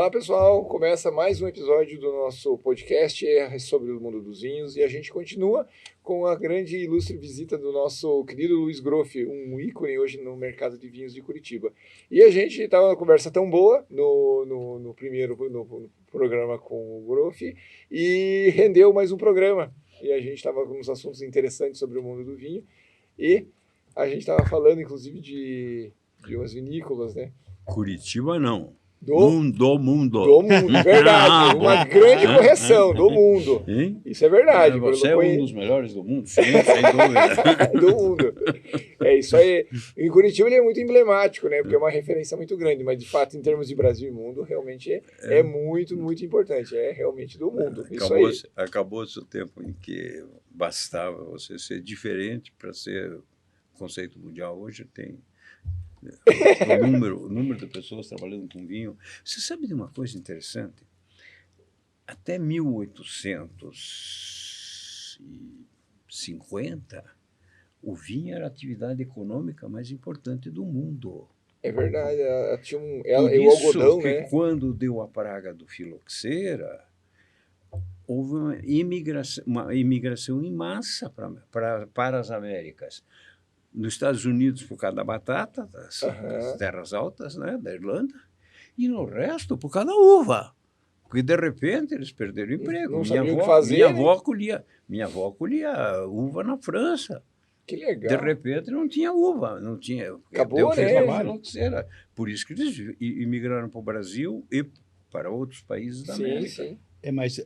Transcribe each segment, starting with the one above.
Olá, pessoal. Começa mais um episódio do nosso podcast sobre o mundo dos vinhos e a gente continua com a grande e ilustre visita do nosso querido Luiz Groff, um ícone hoje no mercado de vinhos de Curitiba. E a gente estava uma conversa tão boa no primeiro no programa com o Groff e rendeu mais um programa. E a gente estava com uns assuntos interessantes sobre o mundo do vinho e a gente estava falando, inclusive, de umas vinícolas, né? Curitiba não. Do mundo. Do mundo, verdade. Uma grande correção, do mundo. Hein? Isso é verdade. Você é um dos melhores do mundo, sim, sem dúvida. Do mundo. É isso aí. Em Curitiba ele é muito emblemático, né? Porque é uma referência muito grande, mas de fato, em termos de Brasil e mundo, realmente é muito, muito importante. É realmente do mundo. Isso aí. Acabou-se o tempo em que bastava você ser diferente para ser conceito mundial. Hoje tem o número de pessoas trabalhando com vinho. Você sabe de uma coisa interessante? Até 1850, o vinho era a atividade econômica mais importante do mundo. É verdade. Tinha Por o isso algodão, que né? quando deu a praga do filoxera, houve uma imigração em massa para as Américas. Nos Estados Unidos, por causa da batata, das terras altas, né, da Irlanda, e no resto, por causa da uva. Porque, de repente, eles perderam o emprego. Não sabiam o que fazer, minha avó colhia uva na França. Que legal. De repente, não tinha uva. Não tinha, acabou, né? Por isso que eles imigraram para o Brasil e para outros países da América. Sim. Mas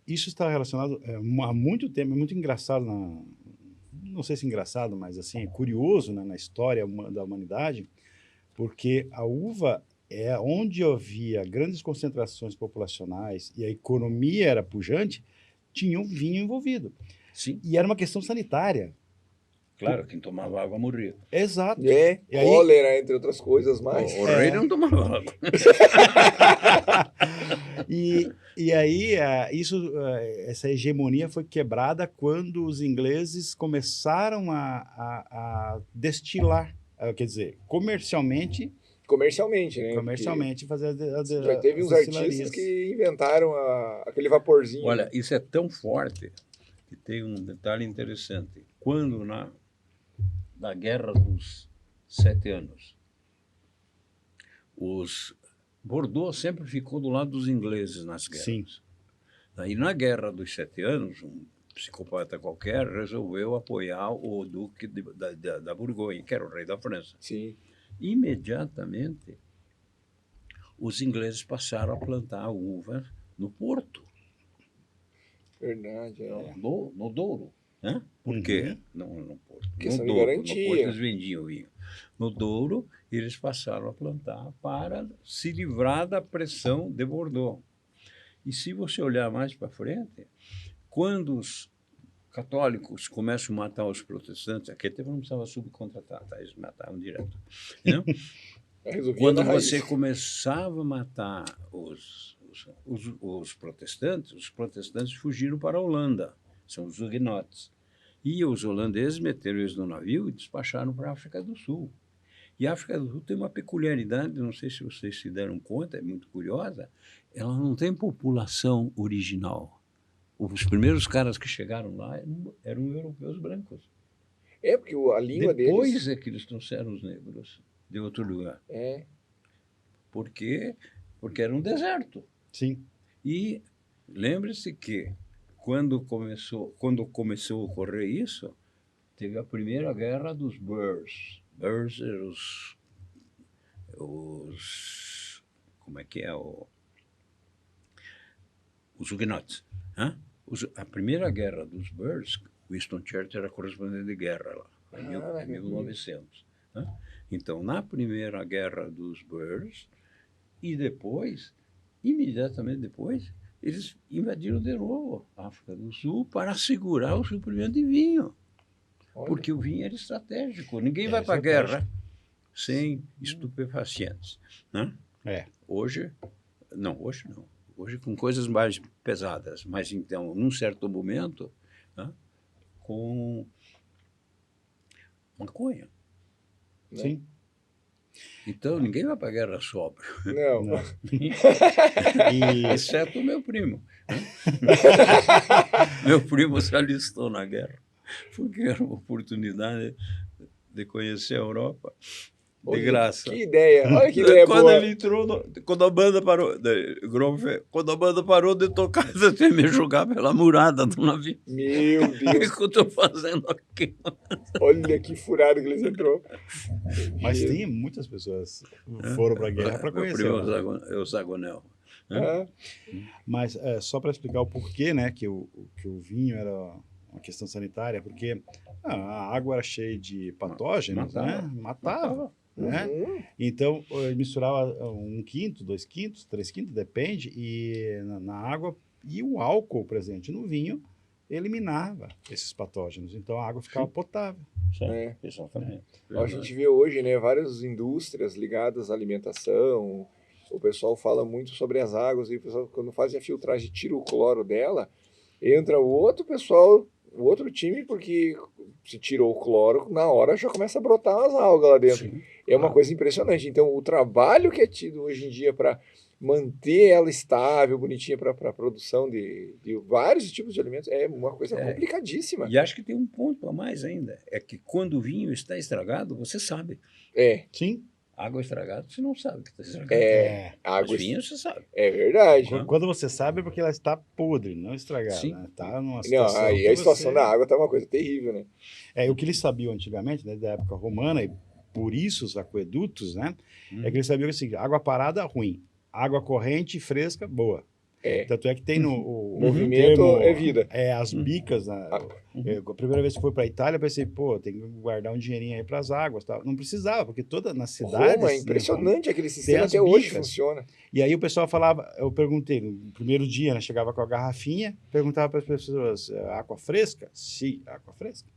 isso está relacionado há muito tempo, é muito engraçado, não sei se engraçado, mas assim, é curioso, né, na história da humanidade, porque a uva é onde havia grandes concentrações populacionais e a economia era pujante, tinha um vinho envolvido. Sim. E era uma questão sanitária. Claro, quem tomava água morria. Exato. E cólera, entre outras coisas mais. O rei não tomava água. E aí, essa hegemonia foi quebrada quando os ingleses começaram a destilar, quer dizer, comercialmente, né? Comercialmente, fazer já teve uns artistas que inventaram aquele vaporzinho. Olha, isso é tão forte que tem um detalhe interessante. Quando na Guerra dos 7 Anos, Bordeaux sempre ficou do lado dos ingleses nas guerras. Sim. Daí, na Guerra dos 7 Anos, um psicopata qualquer resolveu apoiar o Duque da Borgonha, que era o rei da França. Sim. Imediatamente, os ingleses passaram a plantar uva no Porto. Verdade. No Douro. Né? Por quê? No Porto. Questão no de Douro, garantia. No Porto eles vendiam vinho. No Douro, eles passaram a plantar para se livrar da pressão de Bordeaux. E se você olhar mais para frente, quando os católicos começam a matar os protestantes, aqui até não precisava subcontratar, tá? Eles matavam direto. Não? Quando você começava a matar os protestantes fugiram para a Holanda, são os huguenotes. E os holandeses meteram eles no navio e despacharam para a África do Sul. E a África do Sul tem uma peculiaridade, não sei se vocês se deram conta, é muito curiosa, ela não tem população original. Os primeiros caras que chegaram lá eram europeus brancos. É, porque a língua deles... Depois é que eles trouxeram os negros de outro lugar. Porque era um deserto. Sim. E lembre-se que quando começou a ocorrer isso, teve a primeira guerra dos Boers. Boers eram como é que é? Os huguenotes. A primeira guerra dos Boers, Winston Churchill era correspondente de guerra lá, em 1900. Então, na primeira guerra dos Boers, e depois, imediatamente depois, eles invadiram de novo a África do Sul para assegurar o suprimento de vinho. Olha. Porque o vinho era estratégico. Ninguém vai para a guerra sem estupefacientes. Né? Hoje não. Hoje com coisas mais pesadas. Mas, então, num certo momento, né, com maconha. Sim. Então, ninguém vai para a guerra sóbrio, Não. Não. E, exceto o meu primo. Meu primo se alistou na guerra, porque era uma oportunidade de conhecer a Europa, de Olha, graça. Que ideia, olha que ideia Quando boa. ele entrou, quando a banda parou, quando a banda parou de tocar, você me jogar pela murada do navio. Meu O que Deus, eu estou fazendo aqui? olha que furado que eles entrou. mas Meu- tem muitas pessoas que foram para a guerra para Meu conhecer. primo Lá. é o Zagonel. Ah, Mas só para explicar o porquê, né, que o vinho era uma questão sanitária, porque a água era cheia de patógenos, Matava. né? Matava. Né? uhum. Então, misturava 1/5, 2/5, 3/5, depende, e na água, e o álcool presente no vinho eliminava esses patógenos. Então, a água ficava Sim. potável. É. Exatamente. A gente vê hoje, né, várias indústrias ligadas à alimentação. O pessoal fala muito sobre as águas e o pessoal, quando fazem a filtragem, tira o cloro dela, entra o outro pessoal, o outro time, porque se tirou o cloro, na hora já começa a brotar umas algas lá dentro. Sim, É uma claro. coisa impressionante. Então, o trabalho que é tido hoje em dia para manter ela estável, bonitinha para a produção de vários tipos de alimentos é uma coisa complicadíssima. E acho que tem um ponto a mais ainda, é que quando o vinho está estragado, você sabe. É, Sim. Água estragada, você não sabe que está estragado. água. Mas vinho, você sabe. É verdade. Não. Quando você sabe é porque ela está podre, não estragada. Sim. Né? Tá numa Não, situação aí que a situação você... da água tá uma coisa terrível, né? O que eles sabiam antigamente, né, da época romana, e por isso os aquedutos, né, é que eles sabiam que assim, água parada, ruim. Água corrente, fresca, boa. É. Tanto é que tem no o Movimento termo, é vida. as bicas. Né? A primeira vez que fui para a Itália, eu pensei, pô, tem que guardar um dinheirinho aí para as águas. Tal. Não precisava, porque toda na cidade. Roma é impressionante aquele sistema, as até hoje bicas. funciona. E aí o pessoal falava, eu perguntei, no primeiro dia, né, chegava com a garrafinha, perguntava para as pessoas, água fresca? Sim, água fresca.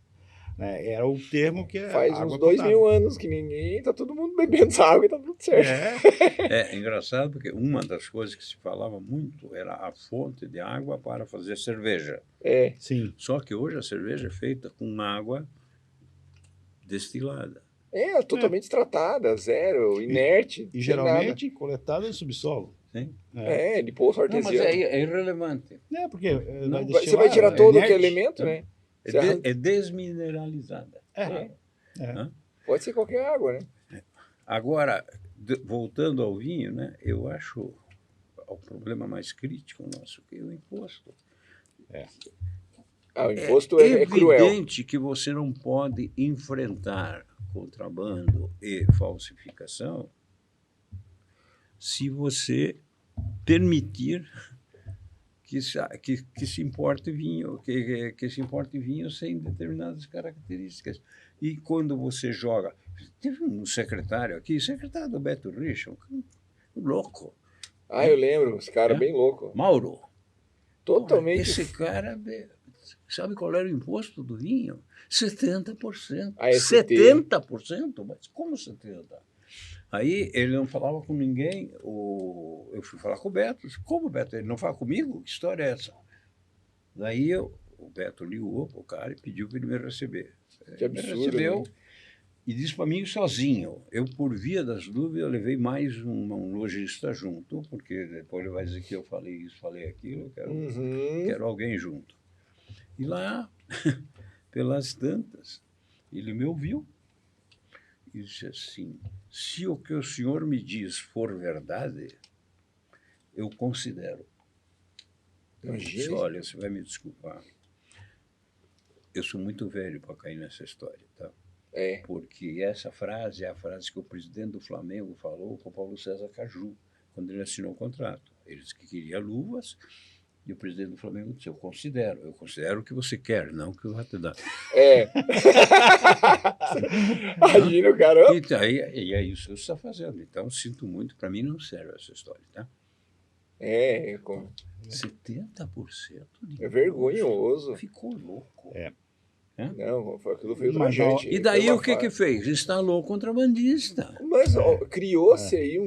Né? Era o termo que é Faz água uns 2000 potável. anos que ninguém, tá todo mundo bebendo essa água e tá tudo certo. É engraçado porque uma das coisas que se falava muito era a fonte de água para fazer cerveja. É. Sim. Só que hoje a cerveja é feita com água destilada. É, totalmente tratada, zero, inerte. E sem geralmente coletada no subsolo. Sim. nada. É, de poço Não, mas artesiano. é irrelevante. Porque Não, Você vai tirar todo inerte. aquele elemento, né? É, Você arranca- é desmineralizada. É. Hã? Pode ser qualquer água, né? Agora, voltando ao vinho, né, eu acho o problema mais crítico nosso que é o imposto. O imposto é cruel. evidente que você não pode enfrentar contrabando e falsificação se você permitir que se importe vinho, que se importe vinho sem determinadas características. E quando você joga... Teve um secretário aqui, secretário do Beto Richa, um louco, Eu lembro, esse cara É? bem louco. Mauro. Totalmente. Esse cara, sabe qual era o imposto do vinho? 70%. AST. 70%? Mas como 70%? Aí ele não falava com ninguém. Eu fui falar com o Beto. Disse, como, Beto? Ele não fala comigo? Que história é essa? Daí o Beto ligou para o cara e pediu para ele me receber. Que Ele me absurdo, recebeu né? e disse para mim sozinho. Eu, por via das dúvidas, eu levei mais um lojista junto, porque depois ele vai dizer que eu falei isso, falei aquilo, eu quero, Uhum. quero alguém junto. E lá, pelas tantas, ele me ouviu e disse assim, se o que o senhor me diz for verdade, eu considero. Eu disse, Imagina. olha, você vai me desculpar. Eu sou muito velho para cair nessa história, tá? É. Porque essa frase é a frase que o presidente do Flamengo falou com o Paulo César Caju, quando ele assinou o contrato. Ele disse que queria luvas, e o presidente do Flamengo disse, eu considero o que você quer, não o que eu vou te dar. É. Imagina o cara. E é isso que você está fazendo. Então, sinto muito, para mim não serve essa história, tá? É 70% de é vergonhoso. ficou louco. Não, aquilo foi Mas, ultrajante. E daí Foi uma o que fez? Instalou o contrabandista. Mas criou-se aí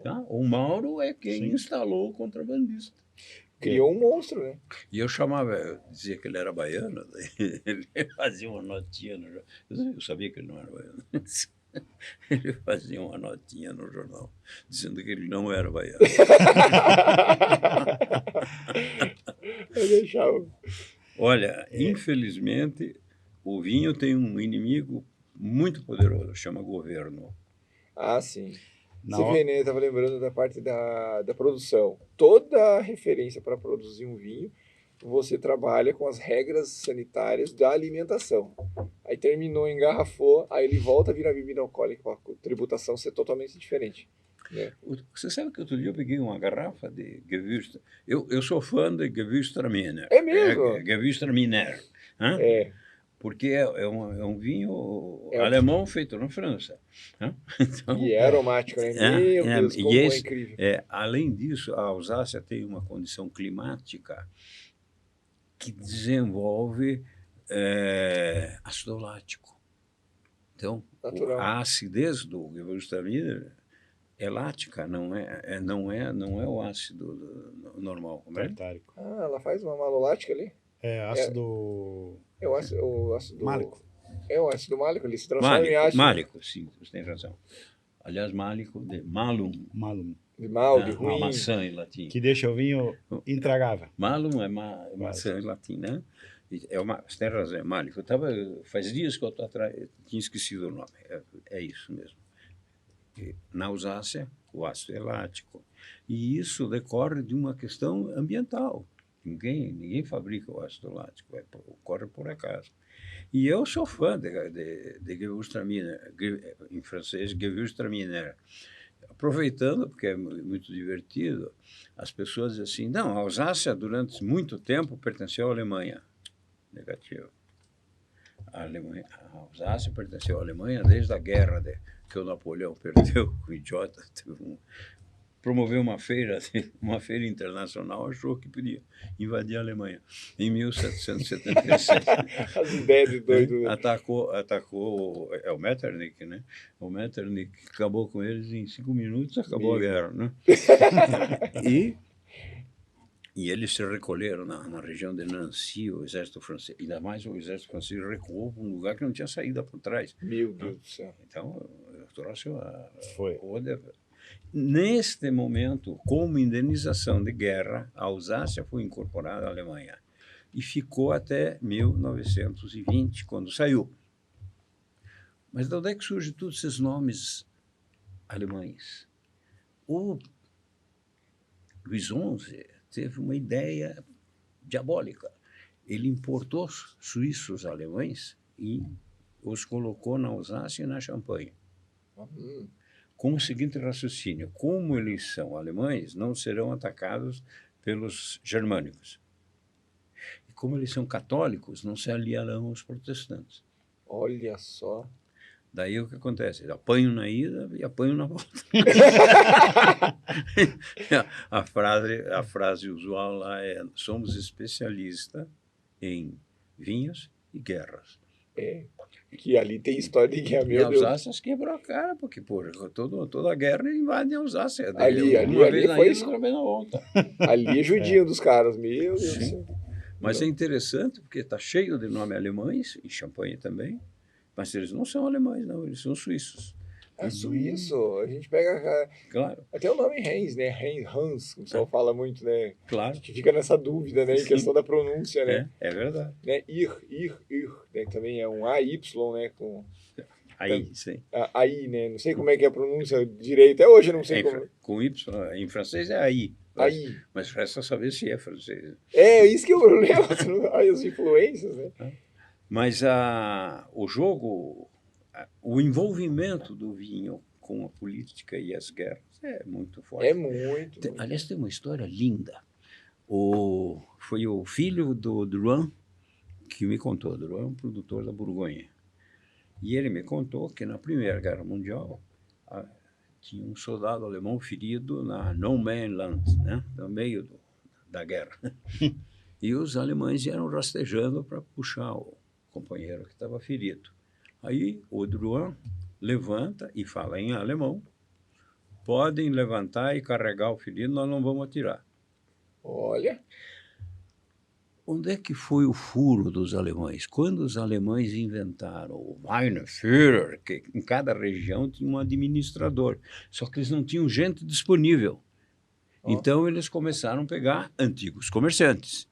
Tá? O Mauro é quem instalou o contrabandista. criou um monstro, né? E eu chamava, eu dizia que ele era baiano, daí ele fazia uma notinha. Eu sabia que ele não era baiano. Ele fazia uma notinha no jornal, dizendo que ele não era baiano. Eu deixava. Olha, infelizmente, o vinho tem um inimigo muito poderoso, chama governo. Ah, sim. Na Você hora- vê, né? Estava lembrando da parte da produção. Toda a referência para produzir um vinho, você trabalha com as regras sanitárias da alimentação. Aí terminou, engarrafou, aí ele volta a virar bebida alcoólica, com a tributação ser totalmente diferente. Né? Você sabe que outro dia eu peguei uma garrafa de Gewürz. Eu sou fã de Gewürztraminer. É mesmo? Gewürztraminer. Hã? É, Porque é um vinho É. alemão feito na França. Hã? Então, e é aromático, né? Meu Deus, e como é esse- incrível. além disso, a Alsácia tem uma condição climática que desenvolve ácido lático. Então, Natural. a acidez do Gewürztraminer é lática, não é o ácido normal. Né? Tartárico. Ah, ela faz uma malolática ali? É ácido É o ácido málico. É o ácido málico, ele se transforma em ácido Málico, sim, você tem razão. Aliás, málico de malum, Malum, de mal, de uma ruim. maçã em latim. que deixa o vinho intragável. Malum é maçã em latim, né? Você tem razão, é málico. Faz dias que eu estou atrás, eu tinha esquecido o nome. É isso mesmo. Na Alsácia, o ácido é lático. E isso decorre de uma questão ambiental. Ninguém fabrica o ácido lático, ocorre por acaso. E eu sou fã de Gewürztraminer, em francês, Gewürztraminer. Aproveitando, porque é muito divertido, as pessoas dizem assim, não, a Alsácia durante muito tempo pertenceu à Alemanha. Negativo. A Alsácia pertenceu à Alemanha desde a guerra que o Napoleão perdeu, o idiota, promoveu uma feira internacional, achou que podia invadir a Alemanha em 1776. As ideias de doido. Né? Atacou o Metternich, né? O Metternich acabou com eles em 5 minutos, acabou a guerra, né? E eles se recolheram na região de Nancy, o exército francês, ainda mais o exército francês recuou para um lugar que não tinha saída por trás. Meu Deus do céu. Então, o troço Foi. Neste momento, como indenização de guerra, a Alsácia foi incorporada à Alemanha e ficou até 1920, quando saiu. Mas de onde é que surgem todos esses nomes alemães? O Luís XI teve uma ideia diabólica. Ele importou suíços alemães e os colocou na Alsácia e na Champagne. Com o seguinte raciocínio: como eles são alemães, não serão atacados pelos germânicos. E como eles são católicos, não se aliarão aos protestantes. Olha só. Daí o que acontece? Eles apanham na ida e apanham na volta. A frase usual lá é: somos especialistas em vinhos e guerras. Que ali tem história de guerra, E meu a Deus. Alsácia quebrou a cara, porque toda a guerra invade a Alsácia. Ali Uma vez na foi ida, isso. outra vez na volta. Ali é judinho dos caras, meu Deus do Sim. céu. Mas é interessante porque está cheio de nomes alemães, e Champagne também, mas eles não são alemães, não, eles são suíços. É suíço. A gente pega Claro, até o nome Hans, né? Hans, que o pessoal fala muito, né? claro. Que fica nessa dúvida, né? Em Sim. questão da pronúncia, né? É verdade. Né? Né? Que também é um AY, né? Com Aí, sim. aí, né? Não sei como é que é a pronúncia direito. Até hoje eu não sei como. Com Y, em francês é aí. Aí. Mas resta saber se é francês. É, isso que é o problema. As influências, né? Mas o jogo, o envolvimento do vinho com a política e as guerras é muito forte. É muito. Aliás, tem uma história linda. Foi o filho do Drouin que me contou. Drouin é um produtor da Borgonha. E ele me contou que na Primeira Guerra Mundial tinha um soldado alemão ferido na No Man's Land, né? No meio da guerra. E os alemães iam rastejando para puxar o companheiro que estava ferido. Aí o Drouin levanta e fala em alemão: podem levantar e carregar o ferido, nós não vamos atirar. Olha. onde é que foi o furo dos alemães? Quando os alemães inventaram o Weinführer, que em cada região tinha um administrador, só que eles não tinham gente disponível. Então, eles começaram a pegar antigos comerciantes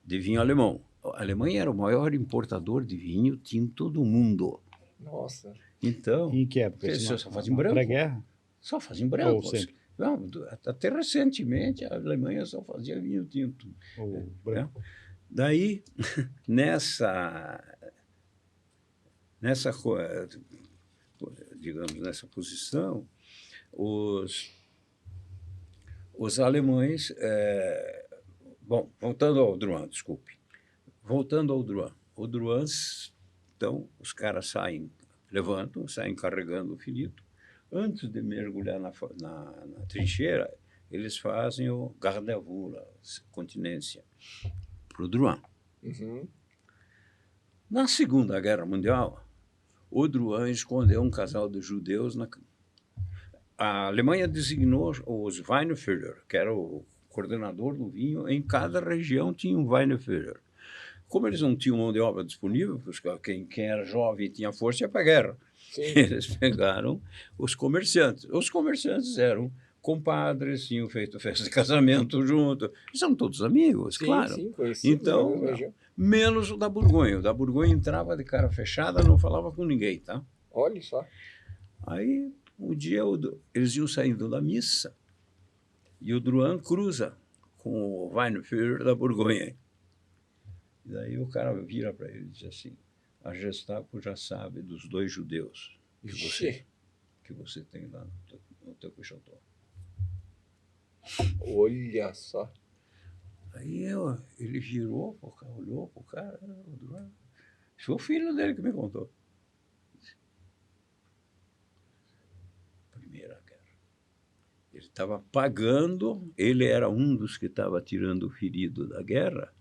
de vinho alemão. A Alemanha era o maior importador de vinho tinto do mundo. Nossa. Então, Em que época? eles Isso só fazem branco. Pré-guerra? Só fazem branco. Ou sempre? Não, até recentemente, a Alemanha só fazia vinho tinto. Ou branco? Daí, digamos, nessa posição, os alemães... bom, voltando ao Drouin, desculpe. Voltando ao Drouin. O Drouin, então, os caras saem carregando o ferido. Antes de mergulhar na trincheira, eles fazem o garde à vue, continência, para o Drouin. Uhum. Na Segunda Guerra Mundial, o Drouin escondeu um casal de judeus. A Alemanha designou os Weinführer, que era o coordenador do vinho. Em cada região tinha um Weinführer. Como eles não tinham mão de obra disponível, quem era jovem e tinha força ia para a guerra. Sim. Eles pegaram os comerciantes. Os comerciantes eram compadres, tinham feito festa de casamento junto. São todos amigos, Sim, claro. sim, conhecidos, Então, né, menos o da Borgonha. O da Borgonha entrava de cara fechada, não falava com ninguém, tá? Olha só. Aí, um dia, eles iam saindo da missa e o Drouin cruza com o Weinführer da Borgonha. E daí o cara vira para ele e diz assim: a Gestapo já sabe dos 2 judeus que você tem lá no teu Peixotó. Olha só. Aí ele girou, olhou para o cara, foi o filho dele que me contou. Primeira Guerra. Ele estava pagando, ele era um dos que estava tirando o ferido da guerra,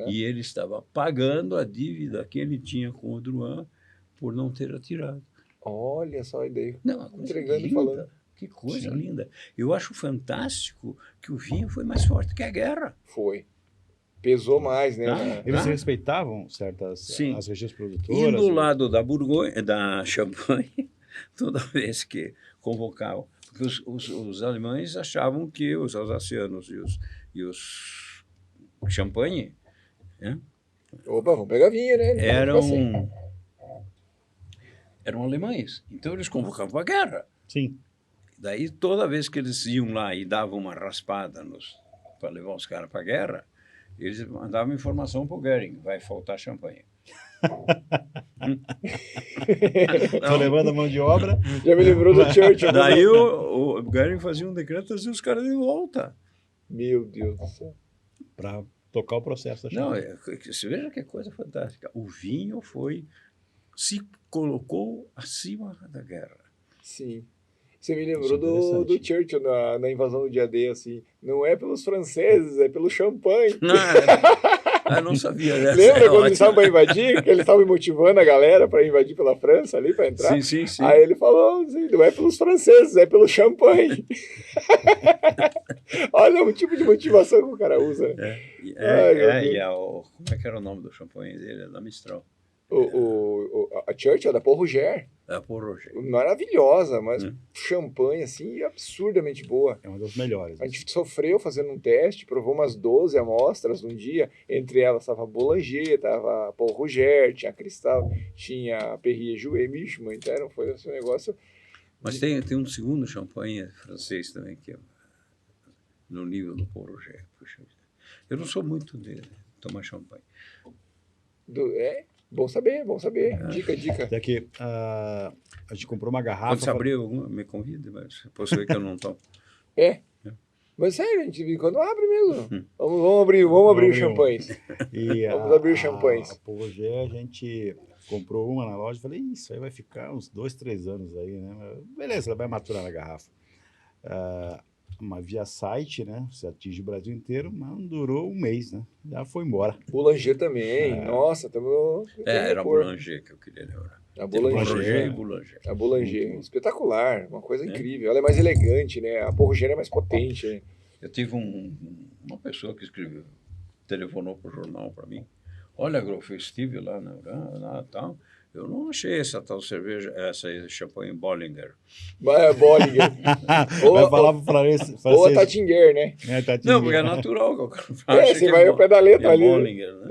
e ele estava pagando a dívida que ele tinha com o Drouin por não ter atirado. Olha só a ideia. Não, entregando e falando. Que coisa linda. Eu acho fantástico que o vinho foi mais forte que a guerra. Foi. Pesou mais, né? Eles respeitavam certas as regiões produtoras? E do lado da Borgonha, da Champagne, toda vez que convocavam, porque os alemães achavam que os alsacianos e os Champagne, né? Opa, vamos pegar vinho, né? Eram alemães. Então eles convocavam para a guerra. Sim. Daí, toda vez que eles iam lá e davam uma raspada para levar os caras para a guerra, eles mandavam informação para o Goering: vai faltar champanhe. Estou levando a mão de obra. Já me lembrou do Churchill. Daí o Goering fazia um decreto e os caras de volta. Meu Deus do céu. Para tocar o processo da champanhe. Não, você veja que coisa fantástica. O vinho se colocou acima da guerra. Sim. Você me lembrou do Churchill na invasão do dia D, assim. Não é pelos franceses, é pelo champanhe. Eu não sabia dessa. Lembra quando eles estavam para invadir? Que eles estavam motivando a galera para invadir pela França ali, para entrar? Sim. Aí ele falou assim, não é pelos franceses, é pelo champanhe. Olha o tipo de motivação que o cara usa. Como é que era o nome do champanhe dele? É da Mistral. A Churchill, da Paul Roger. Da Paul Roger. Maravilhosa, mas champanhe, assim, absurdamente boa. É uma das melhores. A gente sofreu fazendo um teste, provou umas 12 amostras num dia. Entre elas estava a Boulanger, estava a Paul Roger, tinha a Cristal, tinha a Perrier Jouet, Michelin. Então foi esse negócio. Mas tem um segundo champanhe francês também, que é no nível do Paul Roger. Puxa, eu não sou muito de tomar champanhe. Bom saber. Dica. Até que a gente comprou uma garrafa. Quando você abrir alguma, me convida, mas posso ver que eu não tomo. Mas sério, a gente quando abre mesmo. Vamos abrir os champanhes. Vamos abrir os champanhes. A Paul Roger, a gente comprou uma na loja e falei, isso aí vai ficar uns 2, 3 anos aí, né? Beleza, ela vai maturar na garrafa. Mas via site, né? Você atinge o Brasil inteiro, mas não durou um mês, né? Já foi embora. Boulanger também. Nossa, estamos... Era a Boulanger que eu queria lembrar. A Boulanger. A Boulanger. Espetacular, uma coisa incrível. Ela é mais elegante, né? A Paul Roger é mais potente, né? Eu tive uma pessoa que escreveu telefonou para o jornal para mim. Olha, Groff, eu estive lá na tal. Eu não achei essa tal cerveja, essa champanhe Bollinger. Bollinger. Vai falar para francês. Ou Taittinger, né? Não, porque é natural. Você vai ao pé da letra ali. Bollinger, né?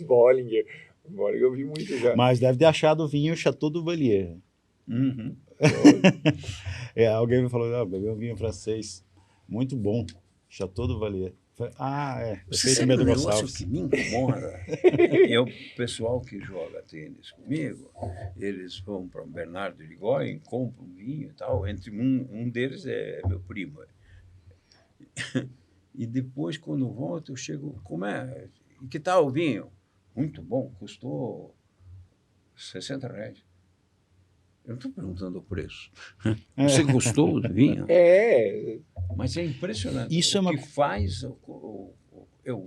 Bollinger. Bollinger eu vi muito já. Mas deve ter achado o vinho Chateau Duvalier. Uhum. Alguém me falou, bebeu um vinho francês. Muito bom. Chateau Duvalier. Você sabe um negócio que me incomoda? É o pessoal que joga tênis comigo, eles vão para o Bernardo de Ligoyen, compram um vinho e tal, entre um deles é meu primo. E depois, quando volto, eu chego, como é? E que tal o vinho? Muito bom, custou R$60. Eu não estou perguntando o preço. Você gostou do vinho? Mas é impressionante. Isso o que faz o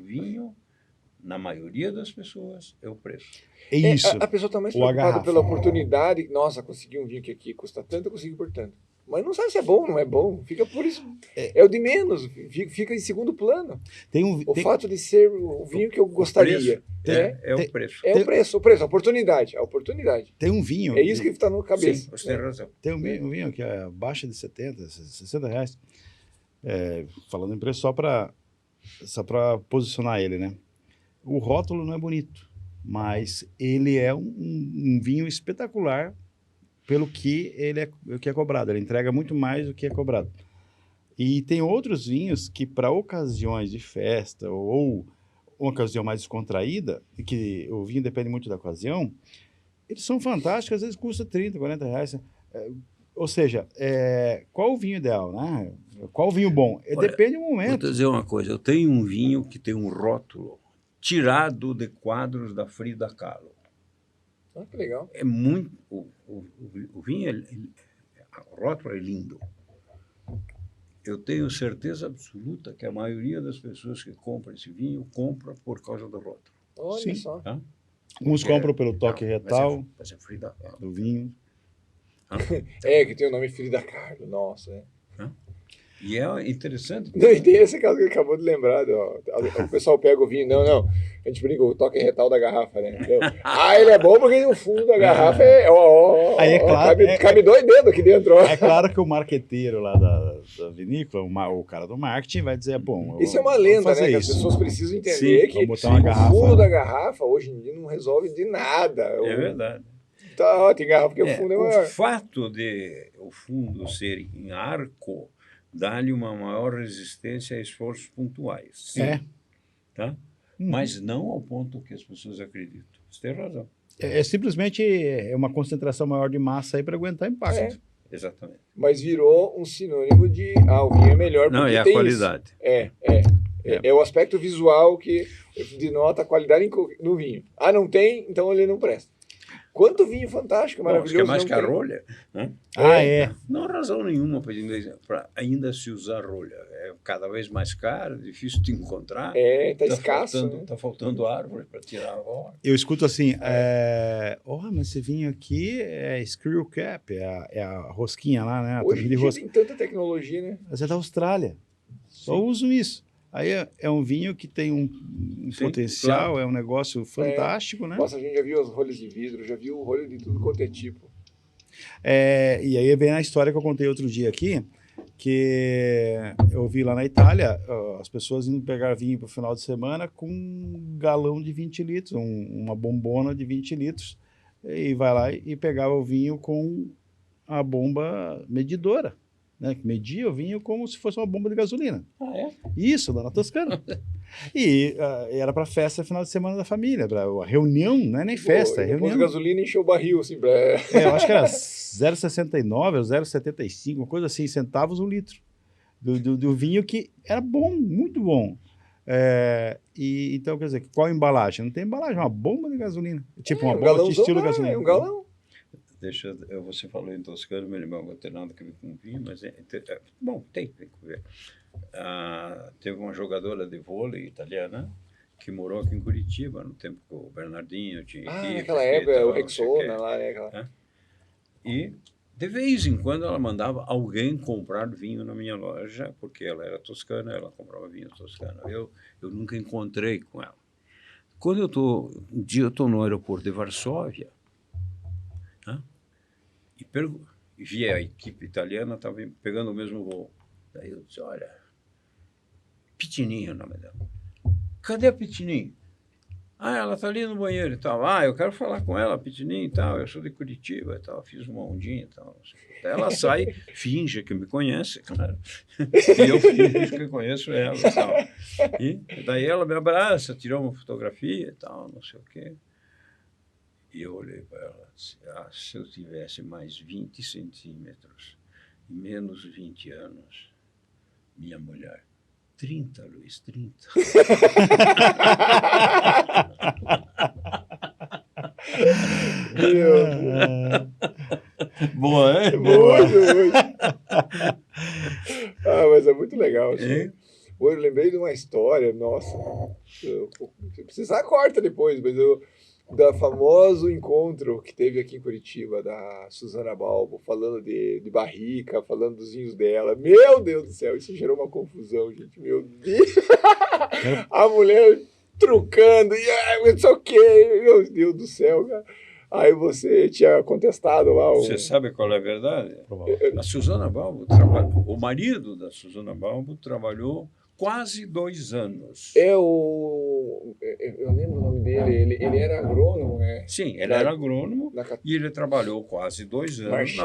vinho, na maioria das pessoas, é o preço. É isso. A pessoa está mais preocupada pela oportunidade. Nossa, consegui um vinho que aqui custa tanto, eu consegui por tanto. Mas não sabe se é bom ou não é bom. Fica por isso. É o de menos. Fica em segundo plano. O fato de ser o vinho que eu gostaria. É o preço. É o preço, a oportunidade. Tem um vinho. É isso que está na cabeça. Sim, você tem razão. Tem um vinho que é abaixo de 70, 60 reais. Falando em preço, só para posicionar ele, né? O rótulo não é bonito, mas ele é um vinho espetacular pelo que o que é cobrado. Ele entrega muito mais do que é cobrado. E tem outros vinhos que, para ocasiões de festa ou uma ocasião mais descontraída, e que o vinho depende muito da ocasião, eles são fantásticos, às vezes custa 30, 40 reais. Ou seja, qual o vinho ideal, né? Qual o vinho bom? Depende do momento. Vou te dizer uma coisa, eu tenho um vinho que tem um rótulo tirado de quadros da Frida Kahlo. Que legal. É muito... O vinho, o rótulo é lindo. Eu tenho certeza absoluta que a maioria das pessoas que compram esse vinho compra por causa do rótulo. Olha só. Tá? Uns compram pelo toque retal do vinho. Que tem o nome Frida Kahlo, nossa. E é interessante. Não, e tem esse caso que ele acabou de lembrar. O pessoal pega o vinho, não. A gente brinca, o toque retal da garrafa, né? Ele é bom porque o fundo da garrafa Aí é claro, cabe 2 dedos aqui dentro. É claro que o marqueteiro lá da vinícola, o cara do marketing, vai dizer, bom... Isso é uma lenda, né? Que as pessoas precisam entender que o fundo da garrafa, hoje em dia, não resolve de nada. É verdade. Tem garrafa que o fundo é maior. O fato de o fundo ser em arco dá-lhe uma maior resistência a esforços pontuais. Sim. Tá? Mas não ao ponto que as pessoas acreditam. Você tem razão. Simplesmente uma concentração maior de massa aí para aguentar impacto. Exatamente. Mas virou um sinônimo de o vinho é melhor porque é a tem qualidade. Isso. É o aspecto visual que denota a qualidade no vinho. Não tem, então ele não presta. Quanto vinho fantástico, maravilhoso. Acho que é mais que a rolha. Né? Não há razão nenhuma para ainda se usar rolha. É cada vez mais caro, difícil de encontrar. Está escasso. Está faltando árvore para tirar a rola. Eu escuto assim, mas esse vinho aqui é screw cap, é a rosquinha lá, né? Hoje em dia tem tanta tecnologia, né? Mas é da Austrália. Só uso isso. Aí é um vinho que tem um potencial, claro. É um negócio fantástico, né? Nossa, a gente já viu as rolhas de vidro, já viu o rolho de tudo quanto é tipo. E aí vem a história que eu contei outro dia aqui, que eu vi lá na Itália, as pessoas indo pegar vinho para o final de semana com um galão de 20 litros, uma bombona de 20 litros, e vai lá e pegava o vinho com a bomba medidora. Né, que media o vinho como se fosse uma bomba de gasolina. Isso, lá na Toscana. E era para festa final de semana da família, para a reunião, não é nem festa, é reunião. De gasolina encheu o barril, assim. Eu acho que era 0,69 ou 0,75, uma coisa assim, centavos o litro do vinho, que era bom, muito bom. Então, quer dizer, qual a embalagem? Não tem embalagem, uma bomba de gasolina. Tipo uma bomba de estilo gasolina. É um galão. Você falou em Toscana, meu irmão, não tem nada a ver com vinho, mas bom, tem que ver. Teve uma jogadora de vôlei italiana que morou aqui em Curitiba, no tempo que o Bernardinho tinha aqui. Naquela época, o Rexona lá, né? E De vez em quando ela mandava alguém comprar vinho na minha loja, porque ela era toscana, ela comprava vinho toscano. Eu nunca encontrei com ela. Quando um dia eu estou no aeroporto de Varsóvia, né, e vi a equipe italiana, estava pegando o mesmo voo. Daí eu disse, olha, Pitininho é o nome dela. Cadê a Pitininho? Ela está ali no banheiro e tal. Eu quero falar com ela, Pitininho e tal. Eu sou de Curitiba e tal. Fiz uma ondinha e tal. Daí ela sai, finge que me conhece, claro. E eu finge que conheço ela e tal. E daí ela me abraça, tirou uma fotografia e tal, não sei o quê. E eu olhei para ela e disse, se eu tivesse mais 20 centímetros e menos 20 anos, minha mulher, 30, Luiz, 30. Boa, hein? Boa. Mas é muito legal. Assim. Eu lembrei de uma história, nossa, se precisar corta depois, mas da famoso encontro que teve aqui em Curitiba, da Susana Balbo, falando de barrica, falando dos vinhos dela. Meu Deus do céu, isso gerou uma confusão, gente. Meu Deus! A mulher trucando, e não sei o quê, meu Deus do céu, cara. Aí você tinha contestado lá o... Você sabe qual é a verdade? A Susana Balbo, o marido da Susana Balbo trabalhou quase 2 anos. Eu lembro o nome dele, ele era agrônomo, né? Sim, ele era agrônomo e ele trabalhou quase 2 anos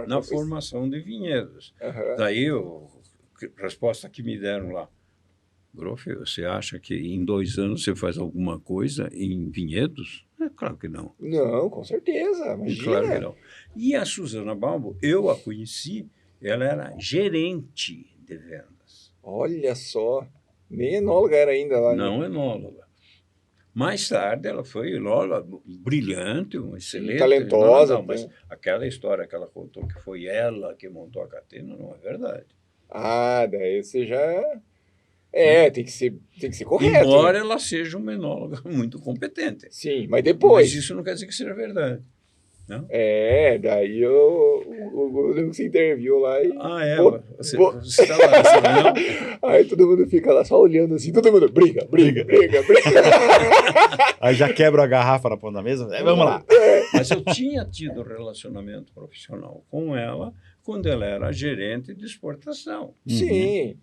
na formação de vinhedos. Uhum. Daí, a resposta que me deram lá, Groff, você acha que em 2 anos você faz alguma coisa em vinhedos? Claro que não. Não, com certeza, imagina. Claro que não. E a Susana Balbo, eu a conheci, ela era gerente de vendas. Olha só, nem enóloga era ainda lá. Não enóloga. Mais tarde ela foi enóloga brilhante, uma excelente... Talentosa. Mas aquela história que ela contou que foi ela que montou a catena, não é verdade. Daí você já... tem que ser correto. Embora ela seja uma enóloga muito competente. Sim, mas depois... Mas isso não quer dizer que seja verdade. Não? Daí o lembro que você interviu lá e... Você está lá, sabe? Aí todo mundo fica lá só olhando assim, todo mundo briga. Aí já quebra a garrafa na ponta da mesa, vamos lá. Mas eu tinha tido relacionamento profissional com ela quando ela era gerente de exportação. Sim.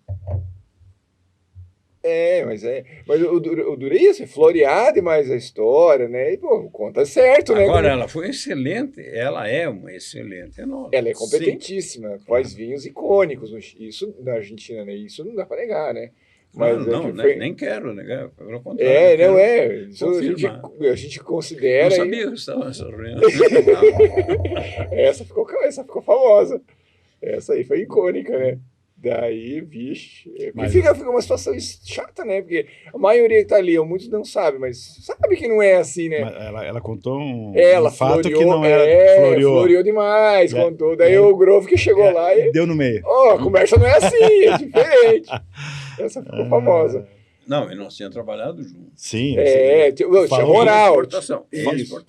Mas o duro é isso, florear demais a história, né? E, conta certo, né? Agora, ela foi excelente, ela é uma excelente enóloga. Ela é competentíssima, faz vinhos icônicos, isso na Argentina, né? Isso não dá para negar, né? Mas nem quero negar, pelo contrário. Isso a gente considera... Eu sabia que estava nessa reunião. Essa ficou famosa. Essa aí foi icônica, né? Daí, vixe... Fica uma situação chata, né? Porque a maioria que tá ali, muitos não sabem, mas sabe que não é assim, né? Mas ela contou um fato que não era... Floreou demais, contou. Daí o Groff que chegou lá e... Deu no meio. A conversa não é assim, é diferente. Essa ficou famosa. Não, e nós tínhamos trabalhado juntos. Sim. Tinha moral.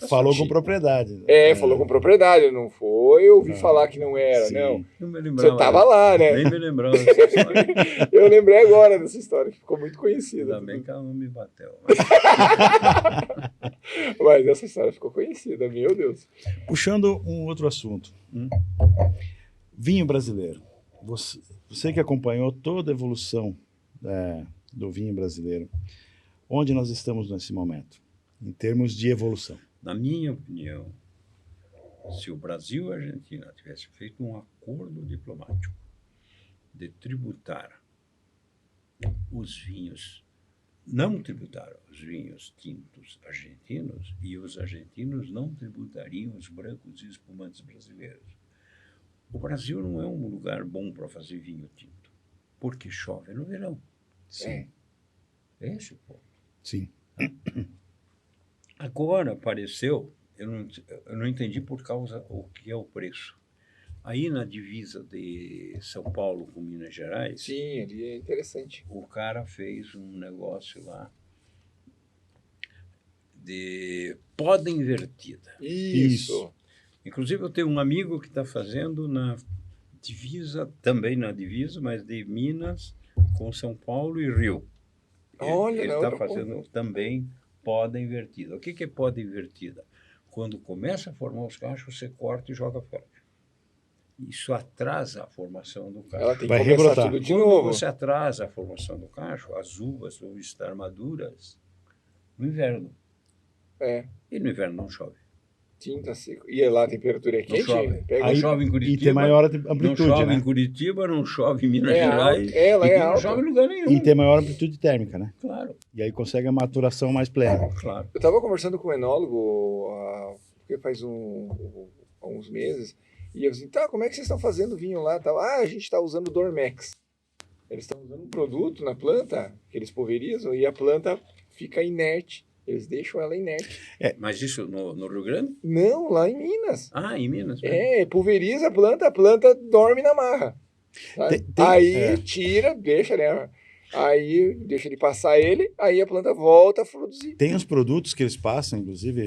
Falou com propriedade. Falou com propriedade, não foi eu ouvi falar que não era, não. Não me lembrava. Você tava lá, né? Nem me lembrava dessa história. Eu lembrei agora dessa história, que ficou muito conhecida. Ainda bem que ela não me bateu. Mas essa história ficou conhecida, meu Deus. Puxando um outro assunto. Vinho brasileiro. Você que acompanhou toda a evolução do vinho brasileiro, onde nós estamos nesse momento, em termos de evolução? Na minha opinião, se o Brasil e a Argentina tivessem feito um acordo diplomático de tributar os vinhos, não tributar os vinhos tintos argentinos, e os argentinos não tributariam os brancos e espumantes brasileiros. O Brasil não é um lugar bom para fazer vinho tinto, porque chove no verão. Sim. Esse o ponto. Sim. Agora apareceu, eu não entendi por causa o que é o preço. Aí na divisa de São Paulo com Minas Gerais... Sim, ali é interessante. O cara fez um negócio lá de poda invertida. Isso. Inclusive, eu tenho um amigo que está fazendo na divisa, também na divisa, mas de Minas com São Paulo e Rio. Olha, Ele na está outra fazendo ponta. também poda invertida. O que é poda invertida? Quando começa a formar os cachos, você corta e joga fora. Isso atrasa a formação do cacho. Ela tem que Vai começar rebrotar. tudo de Quando novo. você atrasa a formação do cacho, as uvas vão estar maduras no inverno. É, E no inverno não chove. tinta seco. E lá a temperatura é Não quente? chove. Pega... Não Aí- chove em E Curitiba. tem maior Não amplitude, chove né? em Curitiba, não chove em Minas É Gerais. alto, ela é e não alta. chove em lugar nenhum. E tem maior amplitude térmica, né? Claro, E aí consegue a maturação mais plena. claro. Eu estava conversando com um enólogo porque faz uns meses, e eu disse, tá, como é que vocês estão fazendo vinho lá? Tal? Ah, a gente está usando Dormex. Eles estão usando um produto na planta que eles pulverizam e a planta fica inerte. Eles deixam ela inerte. Mas isso no Rio Grande? Não, lá em Minas. Ah, em Minas. Mesmo. Pulveriza a planta dorme na marra. Sabe? Aí tira, deixa, né? Aí deixa ele passar aí a planta volta a produzir. Tem os produtos que eles passam, inclusive,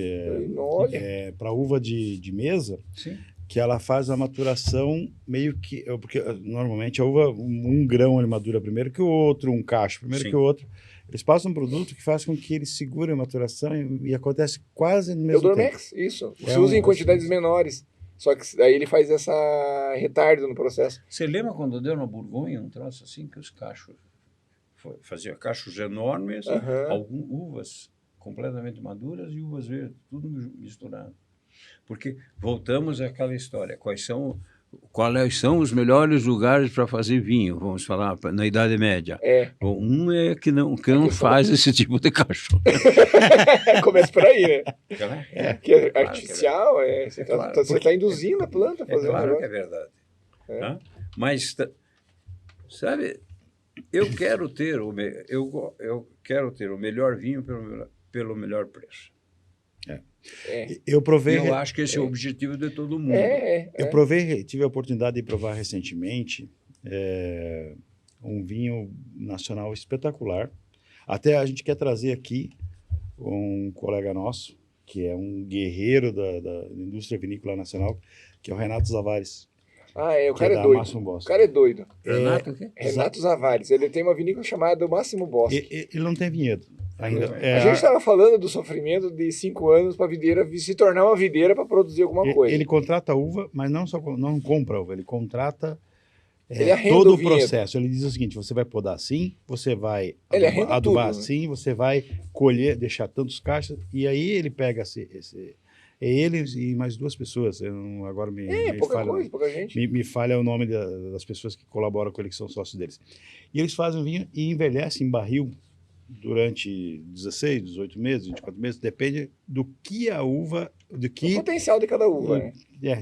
Olha, para uva de mesa, Sim. que ela faz a maturação meio que... Porque normalmente a uva, um grão ele madura primeiro que o outro, um cacho primeiro Sim. que o outro. Eles passam um produto que faz com que ele segure a maturação e acontece quase no é o mesmo tempo. Dormex, isso. Você É usa em um- quantidades menores. Só que aí ele faz essa retardo no processo. Você lembra quando deu na Borgonha um troço assim que os cachos fazia cachos enormes, Aham. uvas completamente maduras e uvas verdes, tudo misturado. Porque voltamos àquela história, quais são os melhores lugares para fazer vinho, vamos falar, na Idade Média. Bom, um é que não faz esse tipo de cacho. Começa por aí, né? Que é claro artificial, você claro. está induzindo a planta a É fazer claro um que é negócio. verdade. Tá? Mas, sabe, eu quero ter o melhor vinho pelo melhor preço. Eu provei... Eu acho que esse é o objetivo de todo mundo. Eu provei, tive a oportunidade de provar recentemente um vinho nacional espetacular. Até a gente quer trazer aqui um colega nosso, que é um guerreiro da indústria vinícola nacional, que é o Renato Zavares. O que cara é da doido. Máximo Bosco. O cara é doido. Renato, o quê? Renato Zavares. Ele tem uma vinícola chamada Máximo Bosque. Ele não tem vinhedo ainda. A gente estava falando do sofrimento de 5 anos para a videira se tornar uma videira para produzir alguma coisa. Ele contrata uva, mas não compra uva, ele contrata Ele arrenda todo o o vinhedo. processo. Ele diz o seguinte: você vai podar assim, você vai Ele arrenda adubar tudo, né? assim, você vai colher, deixar tantos caixas, e aí ele pega ele e mais 2 pessoas. Agora me pouca falha, coisa, pouca gente. me falha o nome das pessoas que colaboram com ele, que são sócios deles. E eles fazem o vinho e envelhecem em barril durante 16, 18 meses, 24 meses, depende do que a uva, do O que potencial de cada uva, né?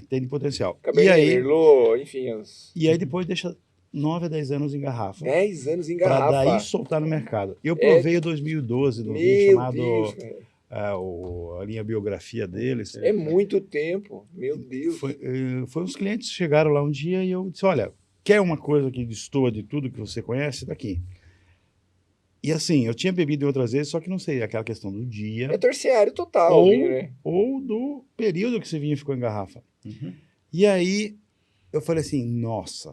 tem de potencial. Cabernet, Merlot, enfim. E aí depois deixa 9 a 10 anos em garrafa. 10 anos em Para garrafa. daí soltar no mercado. Eu provei em 2012 no vinho Meu chamado Deus, cara. a linha biografia deles. É muito tempo. Meu Deus. Foi uns clientes que chegaram lá um dia e eu disse, olha, quer uma coisa que destoa de tudo que você conhece? Daqui. E assim, eu tinha bebido em outras vezes, só que não sei, aquela questão do dia É terciário total, vinho, né? ou do período que esse vinho ficou em garrafa. Uhum. E aí eu falei assim, nossa,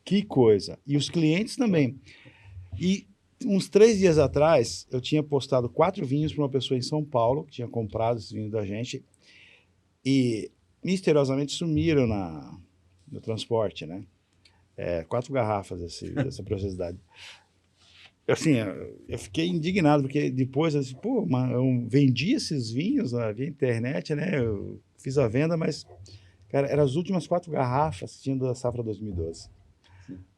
que coisa. E os clientes também. E uns 3 dias atrás, eu tinha postado 4 vinhos para uma pessoa em São Paulo, que tinha comprado esse vinho da gente, e misteriosamente sumiram no transporte, né? 4 garrafas dessa preciosidade. Assim, eu fiquei indignado, porque depois eu disse, pô, eu vendi esses vinhos via internet, né? Eu fiz a venda, mas, cara, eram as últimas 4 garrafas que tinham da safra 2012.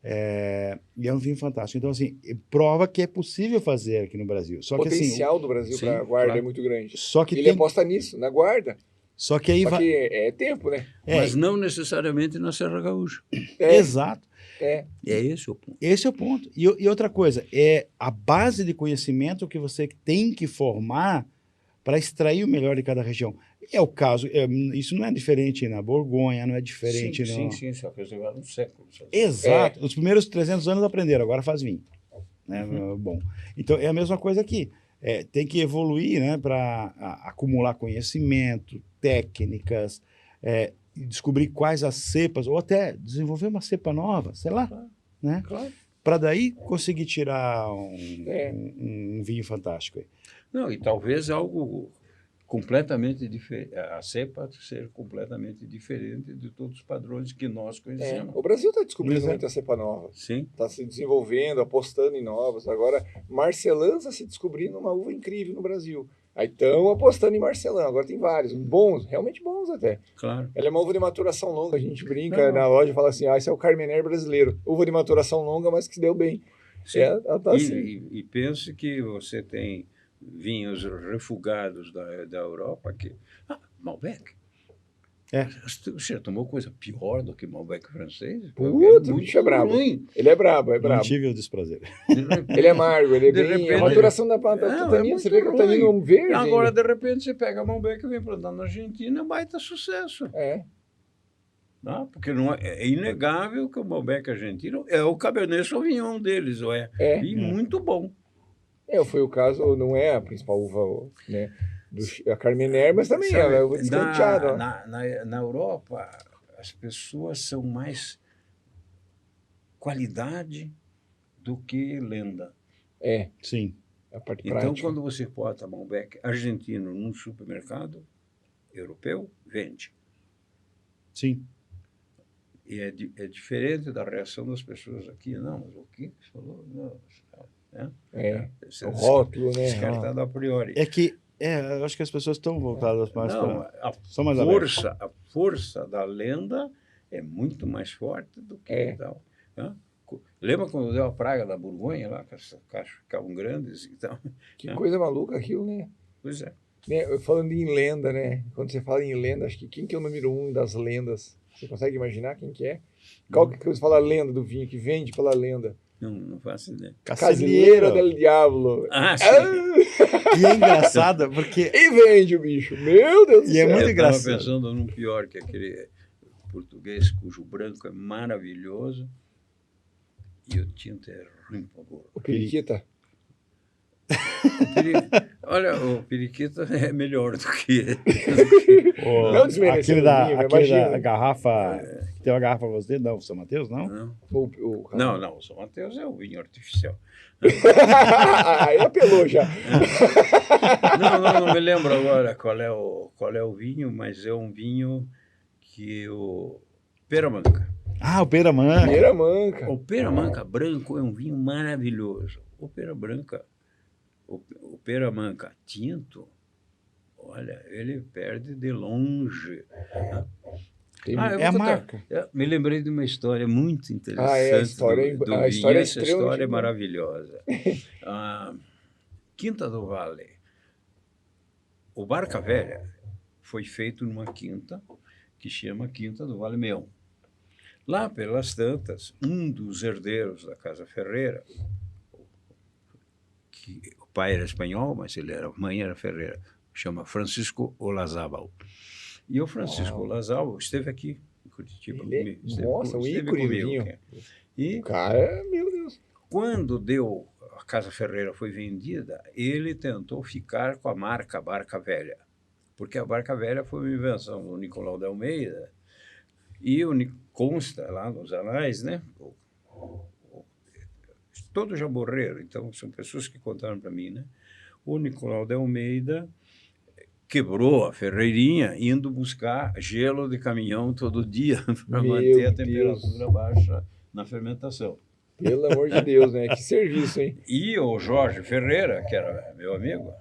E é um vinho fantástico. Então, assim, prova que é possível fazer aqui no Brasil. Só O que, assim, potencial do Brasil para guarda claro. é muito grande. só que Ele aposta nisso, na guarda. Só que aí Só vai... que é tempo, né? Mas não necessariamente na Serra Gaúcha. Exato. É. É esse o ponto. Esse é o ponto. E outra coisa, é a base de conhecimento que você tem que formar para extrair o melhor de cada região. É o caso, isso não é diferente na Borgonha, não é diferente Sim, só que eles levaram um século. Exato. Os primeiros 300 anos aprenderam, agora faz vinho. Né? Bom, então é a mesma coisa aqui. Tem que evoluir, né, para acumular conhecimento, técnicas, e descobrir quais as cepas, ou até desenvolver uma cepa nova, sei lá, Claro. né? Claro. Para daí conseguir tirar É. um vinho fantástico aí. Não, e talvez algo completamente diferente, a cepa ser completamente diferente de todos os padrões que nós conhecemos. O Brasil está descobrindo Exato. muita cepa nova. Sim, Está se desenvolvendo, apostando em novas. Agora, Marcelã está se descobrindo uma uva incrível no Brasil. Aí estão apostando em Marcelã. Agora tem vários, bons, realmente bons até. claro. Ela é uma uva de maturação longa. A gente brinca Não. na loja e fala assim: esse é o Carmener brasileiro. Uva de maturação longa, mas que se deu bem. Sim. Ela tá assim. E pense que você tem vinhos refugados da Europa que... Malbec. Você já tomou coisa pior do que Malbec francês? Puta, o bicho é brabo. ruim. Ele é brabo, é Não brabo. tive o desprazer. Ele é amargo, ele é De bem. repente- A maturação da Não, tanino, é você muito vê que o tanino ruim. verde. Agora, ainda. de repente, você pega a Malbec e vem plantar na Argentina, é um baita sucesso. Tá? Porque não é inegável que o Malbec argentino é o Cabernet Sauvignon deles, e muito bom. Foi o caso, não é a principal uva, né? A Carmener, mas também Sabe, é uva descanteada. ó. na Europa, as pessoas são mais qualidade do que lenda. Sim. A parte Então, prática. quando você bota Malbec argentino num supermercado europeu, vende. Sim. E é diferente da reação das pessoas aqui. Não, mas o que você falou? Não, né? Você O rótulo, né? descartado a priori. É que eu acho que as pessoas estão voltadas mais Não, para... a São mais abertas. força da lenda é muito mais forte do que tal. Né? Lembra quando deu a praga da Borgonha lá, que as caixas ficavam grandes e tal? Que coisa maluca aquilo, né? Pois é. Falando em lenda, né? Quando você fala em lenda, acho que quem que é o número 1 das lendas? Você consegue imaginar quem que é? Qual que você fala a lenda do vinho, que vende pela lenda? Não faço ideia. Casilheiro del Diablo. Ah, sim. E é engraçado, porque... E vende o bicho. Meu Deus do E é céu. muito Eu estava engraçado. pensando num pior, que é aquele português cujo branco é maravilhoso e o tinto é ruim para burro. O periquita. Olha, o periquito é melhor do que... Não desmerecendo aquele o vinho, aquele imagina. da garrafa... Que tem uma garrafa você, não, São Mateus, não? Não, Não. o São Mateus é o vinho artificial. Aí apelou já. Não me lembro agora qual é o vinho, mas é um vinho que o Peramanca. O Peramanca. Primeira manca. O Peramanca branco é um vinho maravilhoso. O Peramanca tinto, olha, ele perde de longe. Tem- eu É vou a contar. marca. Me lembrei de uma história muito interessante a história do a vinho. história é Essa história é extremamente boa. maravilhosa. Quinta do Vale. O Barca Velha foi feito numa quinta que chama Quinta do Vale Meão. Lá pelas tantas, um dos herdeiros da Casa Ferreira, que o pai era espanhol, mas a mãe era ferreira, chama Francisco Olazábal. E o Francisco Olazábal esteve aqui em Curitiba Ele comigo. nossa, um Esteve ícone do comigo, vinho. cara. E O cara, meu Deus. quando a Casa Ferreira foi vendida, ele tentou ficar com a marca Barca Velha, porque a Barca Velha foi uma invenção do Nicolau de Almeida, e consta lá nos anais, né? Todos já morreram, então são pessoas que contaram para mim, né? O Nicolau de Almeida quebrou a ferreirinha indo buscar gelo de caminhão todo dia para Meu manter a Deus. temperatura baixa na fermentação. Pelo amor de Deus, né? Que serviço, hein? E o Jorge Ferreira, que era meu amigo,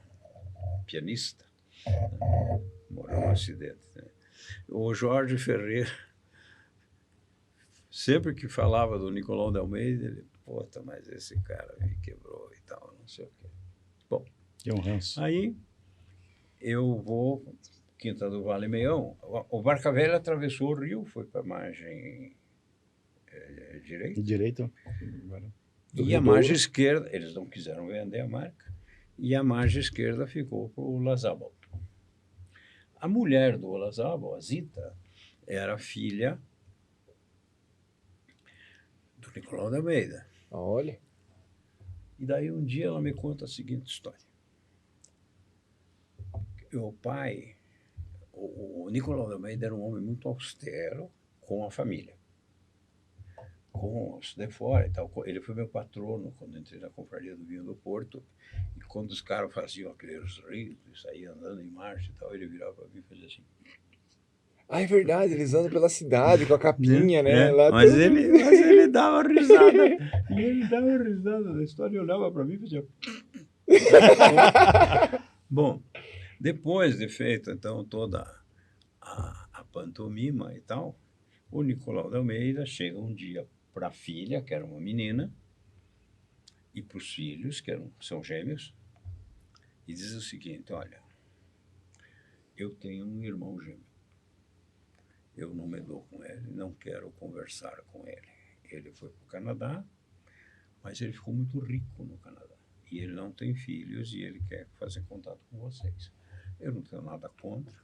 pianista, morreu num acidente. Né? O Jorge Ferreira, sempre que falava do Nicolau de Almeida, ele, puta, mas esse cara me quebrou e tal, não sei o quê. Bom, Que é um ranço. aí eu vou, Quinta do Vale Meião, o Barca Velha atravessou o rio, foi para a margem direita. Direito. E a margem esquerda, eles não quiseram vender a marca, e a margem esquerda ficou para o Olazábal. A mulher do Olazábal, a Zita, era filha do Nicolau de Almeida. Olha. E daí um dia ela me conta a seguinte história. O pai, o o Nicolau de Almeida era um homem muito austero com a família, com os de fora e tal. Ele foi meu patrono quando entrei na Confraria do Vinho do Porto, e quando os caras faziam aqueles ritos, saíam andando em marcha e tal, ele virava para mim e fazia assim. Ah, é verdade, eles andam pela cidade com a capinha, né? Lá Mas todo- ele dava risada. E ele dava risada da história e olhava para mim e fazia. Bom, depois de feito, então, toda a pantomima e tal, o Nicolau de Almeida chega um dia para a filha, que era uma menina, e para os filhos, são gêmeos, e diz o seguinte: olha, eu tenho um irmão gêmeo. Eu não me dou com ele, não quero conversar com ele. Ele foi para o Canadá, mas ele ficou muito rico no Canadá. E ele não tem filhos e ele quer fazer contato com vocês. Eu não tenho nada contra,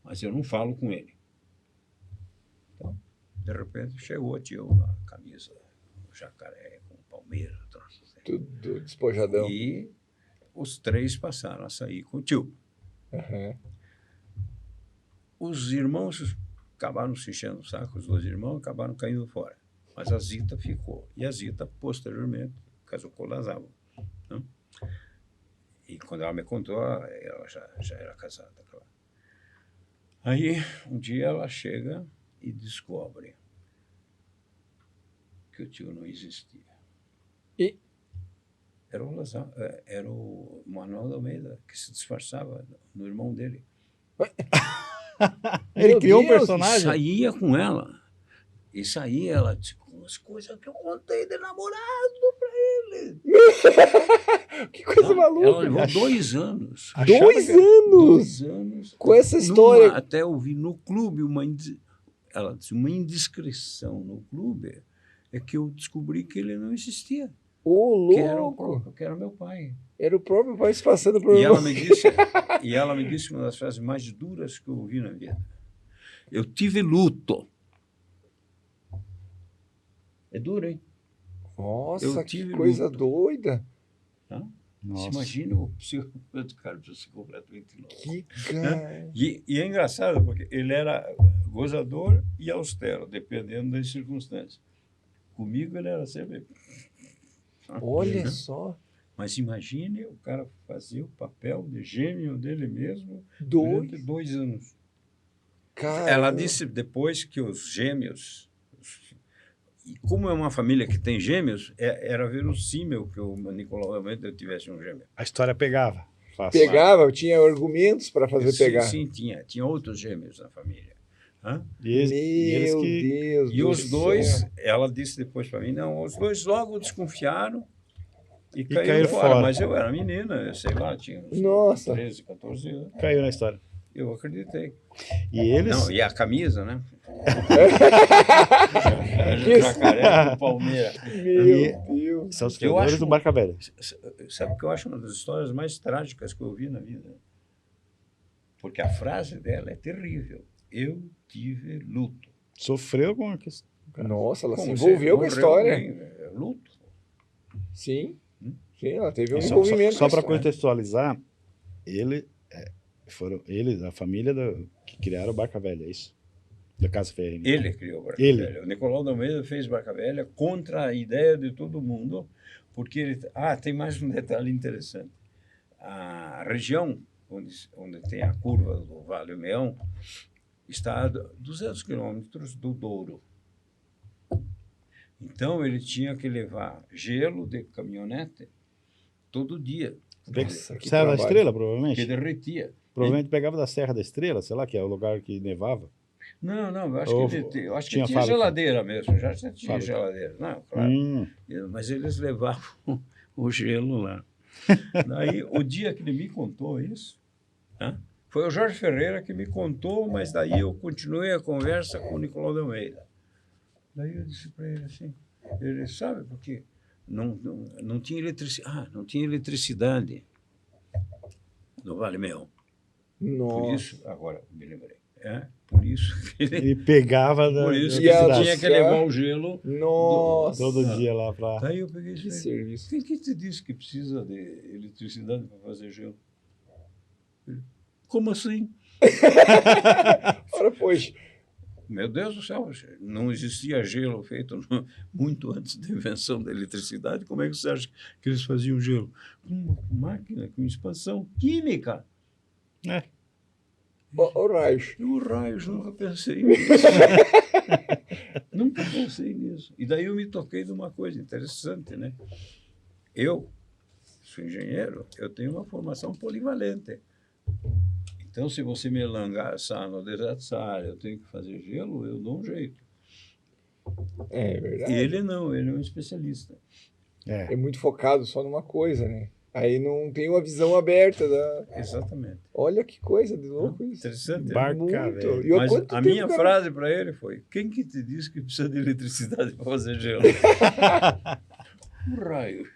mas eu não falo com ele. Então, de repente, chegou a tio na camisa, jacaré, com palmeira, troço assim. Tudo despojadão. E os três passaram a sair com o tio. Aham. Os irmãos acabaram se enchendo o saco, os dois irmãos acabaram caindo fora. Mas a Zita ficou. E a Zita, posteriormente, casou com o Lazaro. Né? E quando ela me contou, ela já era casada. Claro. Aí, um dia ela chega e descobre que o tio não existia. E? Era o Lazaro, era o Manuel de Almeida, que se disfarçava no irmão dele. Ele Meu criou um Deus, personagem. Saía com ela. E saía ela, tipo, umas coisas que eu contei de namorado para ele. Que coisa Ela maluca. levou 2 anos. Achava 2 que- anos 2 anos. com essa história. Até eu vi no clube ela disse, uma indiscrição no clube é que eu descobri que ele não existia. Ô, Que era, louco. que era meu pai. Era o próprio pai se passando por E ela me disse uma das frases mais duras que eu ouvi na vida. Eu tive luto. É duro, hein? Nossa, Eu que tive coisa luto. doida. Tá? Nossa. Você imagina o cara precisa ser completamente louco. Que cara. E é engraçado, porque ele era gozador e austero, dependendo das circunstâncias. Comigo ele era sempre... Olha Né? só. Mas imagine o cara fazer o papel de gêmeo dele mesmo 2. durante 2 anos. Cara. Ela disse depois que os gêmeos... E como é uma família que tem gêmeos, era verossímil que o Nicolau Almeida tivesse um gêmeo. A história pegava. Fácil. Pegava, tinha argumentos para fazer Sim, pegar. sim, tinha outros gêmeos na família. Hã? E eles Meu que... Deus E do os dois, céu. ela disse depois para mim, não, os dois logo desconfiaram e caíram caíram fora. fora. Mas eu era menina, eu sei lá, tinha uns Nossa. 13, 14 anos. Caiu na história. Eu acreditei. E eles... Não, e a camisa, né? Isso. Jacaré com palmeira. Meu E- Deus. São os Eu criadores acho- do Barca Velha. Sabe o que eu acho uma das histórias mais trágicas que eu vi na vida? Porque a frase dela é terrível. Eu tive luto. Sofreu com a questão. Nossa, ela se Como envolveu com a morreu história. alguém, é luto. Sim. Sim, ela teve um Só envolvimento só com a para história. contextualizar, foram eles, a família que criaram o Barca Velha, é isso? Da Casa Ferreira. Ele criou Barca Ele. Velha. O Nicolau de Almeida fez Barca Velha contra a ideia de todo mundo, porque ele... tem mais um detalhe interessante. A região onde tem a curva do Vale Meão está a 200 quilômetros do Douro. Então, ele tinha que levar gelo de caminhonete todo dia, Nossa, que Serra da trabalho. Estrela, que provavelmente. derretia. Provavelmente pegava da Serra da Estrela, sei lá, que é o lugar que nevava. Não, eu acho Ou que eu acho que tinha tinha fábrica? geladeira mesmo, já tinha Fábrica. geladeira. Não, claro. Mas eles levavam o gelo lá. Daí, o dia que ele me contou isso, né, foi o Jorge Ferreira que me contou, mas daí eu continuei a conversa com o Nicolau de Almeida. Daí eu disse para ele assim, ele sabe por quê? Não tinha eletricidade. Não tinha eletricidade no Vale Meão. Por Nossa. isso, agora me lembrei. Por isso que Ele pegava da por isso E que ele ela tinha que levar o gelo. Nossa. todo dia lá para... Daí eu peguei Que isso. serviço. Quem que te disse que precisa de eletricidade para fazer gelo? Ele, como assim? Ora, pois. Meu Deus do céu, não existia gelo feito muito antes da invenção da eletricidade. Como é que você acha que eles faziam gelo? Com uma máquina, com expansão química. É. Ô, raios. Eu, raios, nunca pensei nisso. Nunca pensei nisso. E daí eu me toquei de uma coisa interessante, né? Eu sou engenheiro, eu tenho uma formação polivalente. Então, se você me lançar no deserto Saara, eu tenho que fazer gelo, eu dou um jeito. É verdade. Ele não, ele é um especialista. É muito focado só numa coisa, né? Aí não tem uma visão aberta da... Exatamente. Olha que coisa de louco isso. Interessante. Né? Barca, Muito. velho. E há Mas quanto a tempo, minha cara? frase para ele foi: quem que te disse que precisa de eletricidade para fazer gelo? Um raio.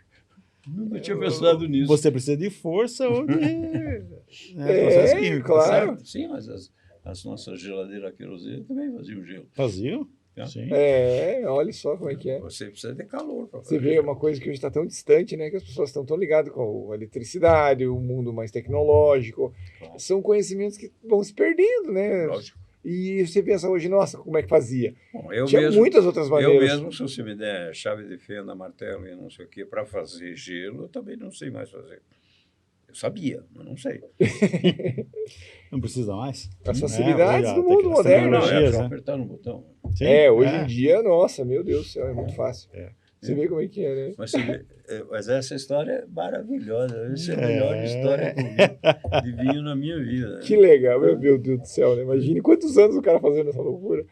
Nunca tinha pensado nisso. Você precisa de força ou de processo químico, claro. certo? Sim, mas as nossas geladeiras a querosene também faziam gelo. Faziam? Tá? Sim. Olha só como é que é. Você precisa de calor para Você fazer vê gelo. uma coisa que hoje está tão distante, né? Que as pessoas estão tão ligadas com a eletricidade, o mundo mais tecnológico. Claro. São conhecimentos que vão se perdendo, né? Lógico. E você pensa hoje, nossa, como é que fazia? Bom, eu Tinha mesmo, muitas outras eu maneiras. mesmo, se você me der chave de fenda, martelo e não sei o que para fazer gelo, eu também não sei mais fazer. Eu sabia, mas não sei. Não precisa mais? As facilidades hoje do a mundo as moderno. Não, é tecnologias, só né? apertar no botão. Sim, Hoje em dia, nossa, meu Deus do céu, é muito fácil. Você vê como é que é, né? Mas, você vê, mas essa história é maravilhosa. Essa é a É. melhor história que eu vi de vinho na minha vida. Que legal, meu Deus do céu, né? Imagine quantos anos o cara fazendo essa loucura.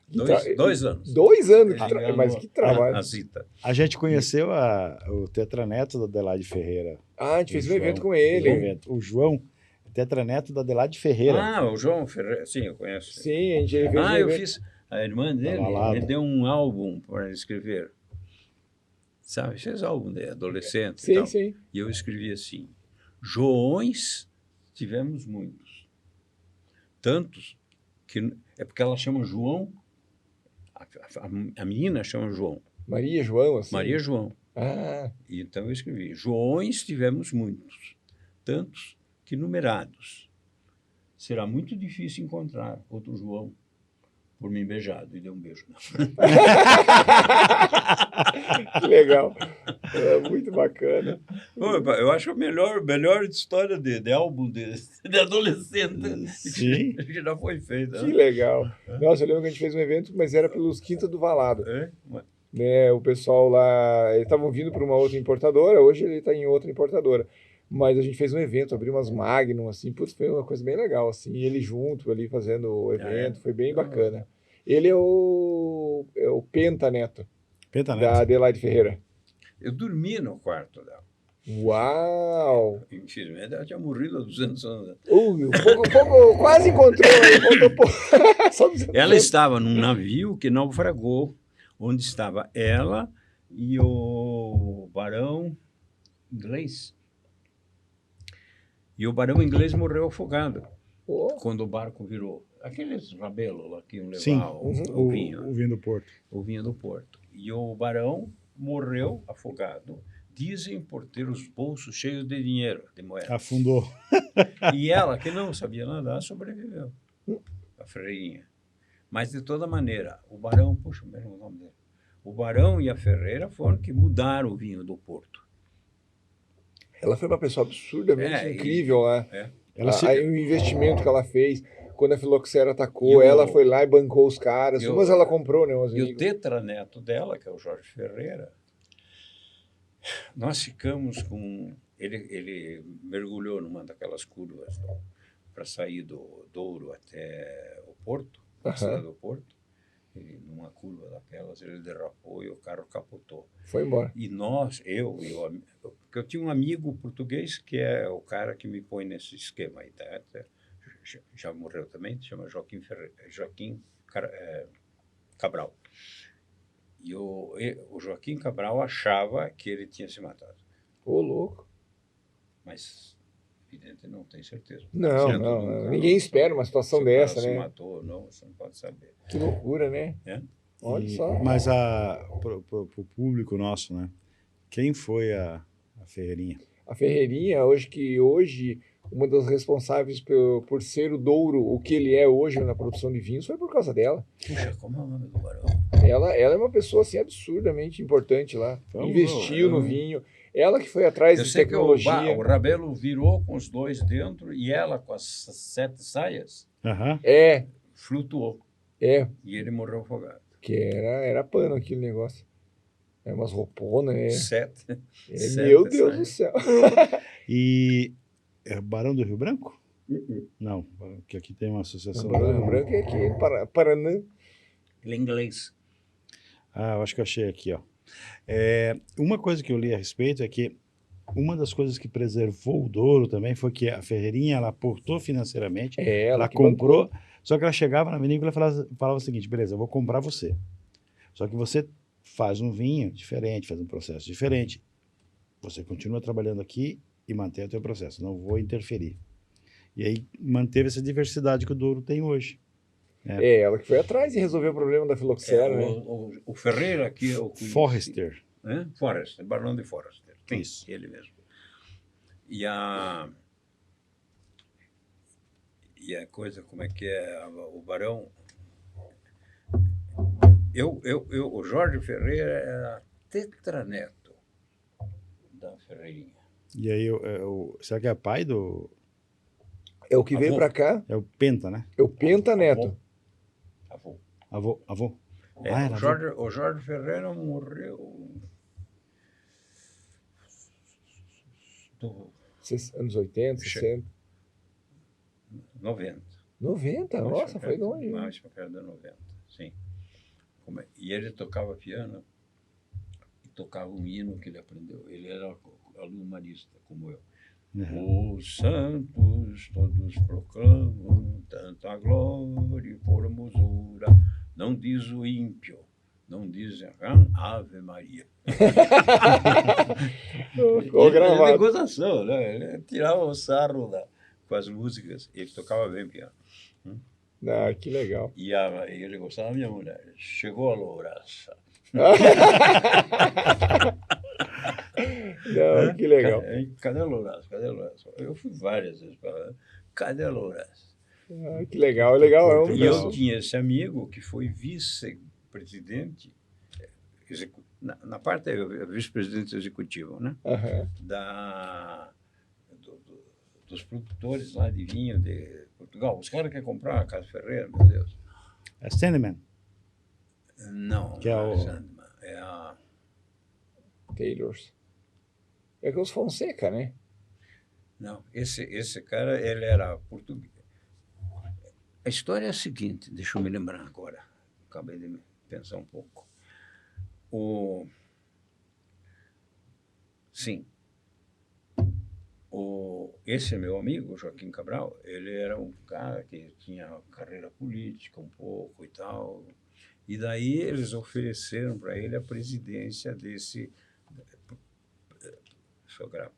Que 2 anos. 2 anos, Ele ganhou mas que trabalho. a Zita. A gente conheceu o tetraneto da Adelaide Ferreira. Ah, a gente fez um O evento João. com Fez um ele. evento. O João, tetraneto da Adelaide Ferreira. Ah, o João Ferreira. Sim, eu conheço. Sim, a gente fez um Ah, eu evento. fiz. A irmã dele Tava lá. me deu um álbum para escrever. Sabe, esses álbuns de adolescente e Sim, tal. sim. E eu escrevi assim: Joões tivemos muitos. Tantos que. É porque ela chama João. A menina chama João. Maria João, assim. Maria João. Ah, E então eu escrevi: Joões tivemos muitos. Tantos que numerados. Será muito difícil encontrar outro João por mim beijado. E deu um beijo. que legal. Muito bacana. Pô, eu acho a melhor história de álbum de adolescente Sim. que já foi feita. Que legal. Nossa, eu lembro que a gente fez um evento, mas era pelos Quinta do Valado. É? Né? O pessoal lá, eles estavam vindo para uma outra importadora, hoje ele está em outra importadora. Mas a gente fez um evento, abriu umas Magnum, assim, putz, foi uma coisa bem legal, assim, e ele junto ali fazendo o evento, foi bem bacana. Ele é o Penta Neto, Pentaneto. da Adelaide Ferreira. Eu dormi no quarto dela. Uau! Infelizmente, ela tinha morrido há 200 anos. Pouco, quase encontrou, aí, faltou pouco. Só 200 Ela anos. estava num navio que naufragou, onde estava ela e o barão inglês. E o barão inglês morreu afogado Oh, quando o barco virou. Aqueles rabelos lá que iam levar Sim, o vinho. o vinho do Porto. O vinho do Porto. E o barão morreu afogado. Dizem por ter os bolsos cheios de dinheiro, de moedas. Afundou. E ela, que não sabia nadar, sobreviveu. A freirinha. Mas, de toda maneira, o barão... Puxa, mesmo o nome dele. O barão e a ferreira foram que mudaram o vinho do Porto. ela foi uma pessoa absurdamente incrível, né? Ela O investimento que ela fez, quando a Filoxera atacou, E ela foi lá e bancou os caras. e o- Mas ela comprou, né, os E o amigos. tetraneto dela, que é o Jorge Ferreira, nós ficamos com... Ele mergulhou numa daquelas curvas para sair do Douro até o Porto, a cidade do Porto. E numa curva daquelas, ele derrapou e o carro capotou. Foi embora. E nós, porque eu tinha um amigo português que é o cara que me põe nesse esquema aí, tá? Já morreu também, se chama Joaquim Cabral. E o Joaquim Cabral achava que ele tinha se matado, Ô, louco. mas evidente não tem certeza. Não, Dentro não, de um não. carro, Ninguém espera uma situação se o cara dessa, se né? matou ou não, você não pode saber. Que loucura, né? É? Olha só. Mas pro público nosso, né? Quem foi a A Ferreirinha. A Ferreirinha, hoje uma das responsáveis por ser o Douro, o que ele é hoje na produção de vinhos, foi por causa dela. Puxa, como é o nome do barão? Ela é uma pessoa assim, absurdamente importante lá. Investiu no vinho. Ela que foi atrás Eu de sei que tecnologia. o Rabelo virou com os dois dentro e ela com as 7 saias Aham. flutuou. É, E ele morreu afogado. que era pano aquele negócio. É umas rouponas, 7. Meu Deus do céu. E é Barão do Rio Branco? Não, que aqui tem uma associação. O Barão do Rio Branco é aqui em Paraná. Ele é inglês. Ah, eu acho que eu achei aqui, ó. Uma coisa que eu li a respeito é que uma das coisas que preservou o Douro também foi que a Ferreirinha, ela aportou financeiramente, Ela ela que comprou, bancou. só que ela chegava na vinícola e falava o seguinte, beleza, eu vou comprar você. Só que você faz um vinho diferente, faz um processo diferente. Você continua trabalhando aqui e mantém o teu processo, não vou interferir. E aí manteve essa diversidade que o Douro tem hoje. Ela que foi atrás e resolveu o problema da filoxera, né? O Ferreira aqui é o Forrester. Forrester, Barão de Forrester. Sim, Isso. ele mesmo. E a coisa, como é que é? O Barão. O Jorge Ferreira era tetraneto da Ferreirinha. E aí, será que é pai do... É o que veio Avô. pra cá, É o Penta, né? é o Pentaneto. Avô. Avô. É, o Jorge Ferreira morreu Anos 80, 60. 90. 90? Nossa, foi longe. Mais para perto da 90, sim. E ele tocava piano e tocava um hino que ele aprendeu. Ele era aluno marista, como eu. Uhum. Os santos todos proclamam tanta glória e formosura. Não diz o ímpio, não diz Ave Maria. Ficou gravado. Ele gozação, né? Ele tirava o sarro com as músicas. Ele tocava bem piano. Ah, que legal. E ele gostava da minha mulher. Chegou a louraça. Não, que legal. Cadê a louraça? Cadê a louraça? Eu fui várias vezes para lá. Cadê a louraça? Ah, que legal, legal. É um E eu tinha esse amigo que foi vice-presidente, na parte vice-presidente executivo, né? Dos produtores lá de vinho de Portugal. Os caras querem comprar a Casa Ferreira, meu Deus. É Sandman? Não, Que é o... Sandman. É a... Taylors. É com os Fonseca, né? Não, esse cara, ele era português. A história é a seguinte, deixa eu me lembrar agora. Acabei de pensar um pouco. Sim. Esse meu amigo, Joaquim Cabral, ele era um cara que tinha carreira política um pouco e tal. E daí eles ofereceram para ele a presidência desse Sobrap.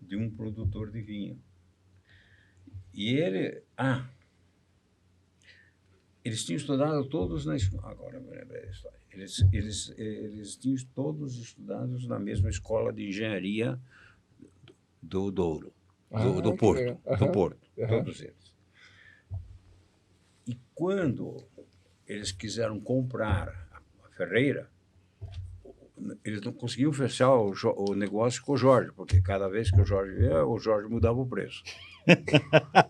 De um produtor de vinho. E eles tinham estudado todos na escola. Agora eu me lembrei da história. Eles tinham todos estudados na mesma escola de engenharia do Douro, do Porto. Do Porto, todos eles. E quando eles quiseram comprar a Ferreira, eles não conseguiam fechar o negócio com o Jorge, porque cada vez que o Jorge ia, o Jorge mudava o preço.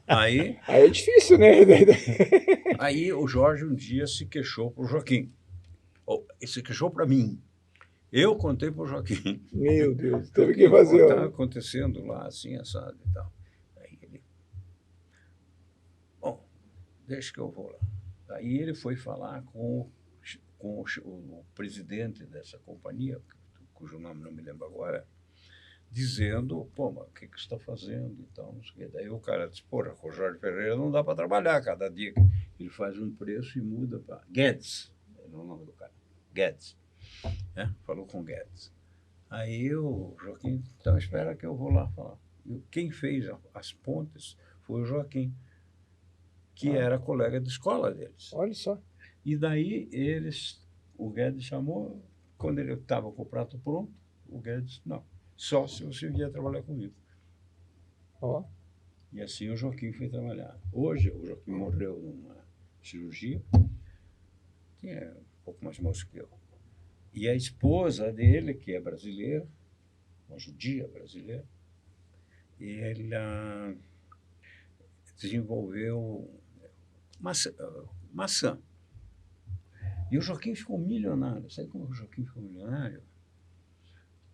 Aí é difícil, né? Aí o Jorge um dia se queixou para o Joaquim. Se queixou para mim. Eu contei para o Joaquim. Meu Deus, teve que fazer. Está acontecendo lá, assim, assado e tal. Aí ele... Bom, deixa que eu vou lá. Aí ele foi falar com o presidente dessa companhia, cujo nome não me lembro agora, dizendo, pô, mas o que você está fazendo e tal, não sei o quê. Daí o cara disse, porra, com o Jorge Ferreira não dá para trabalhar, cada dia ele faz um preço e muda para Guedes, é o nome do cara, Guedes, falou com Guedes. Aí o Joaquim, então espera que eu vou lá falar. E quem fez as pontes foi o Joaquim, que era colega de escola deles. Olha só. E daí o Guedes chamou, quando ele estava com o prato pronto, o Guedes disse, não, só se você vier trabalhar comigo. Ó. E assim o Joaquim foi trabalhar. Hoje, o Joaquim morreu numa cirurgia, tinha um pouco mais moço que eu. E a esposa dele, que é brasileira, uma judia brasileira, e ela desenvolveu maçã. E o Joaquim ficou milionário. Sabe como o Joaquim ficou milionário?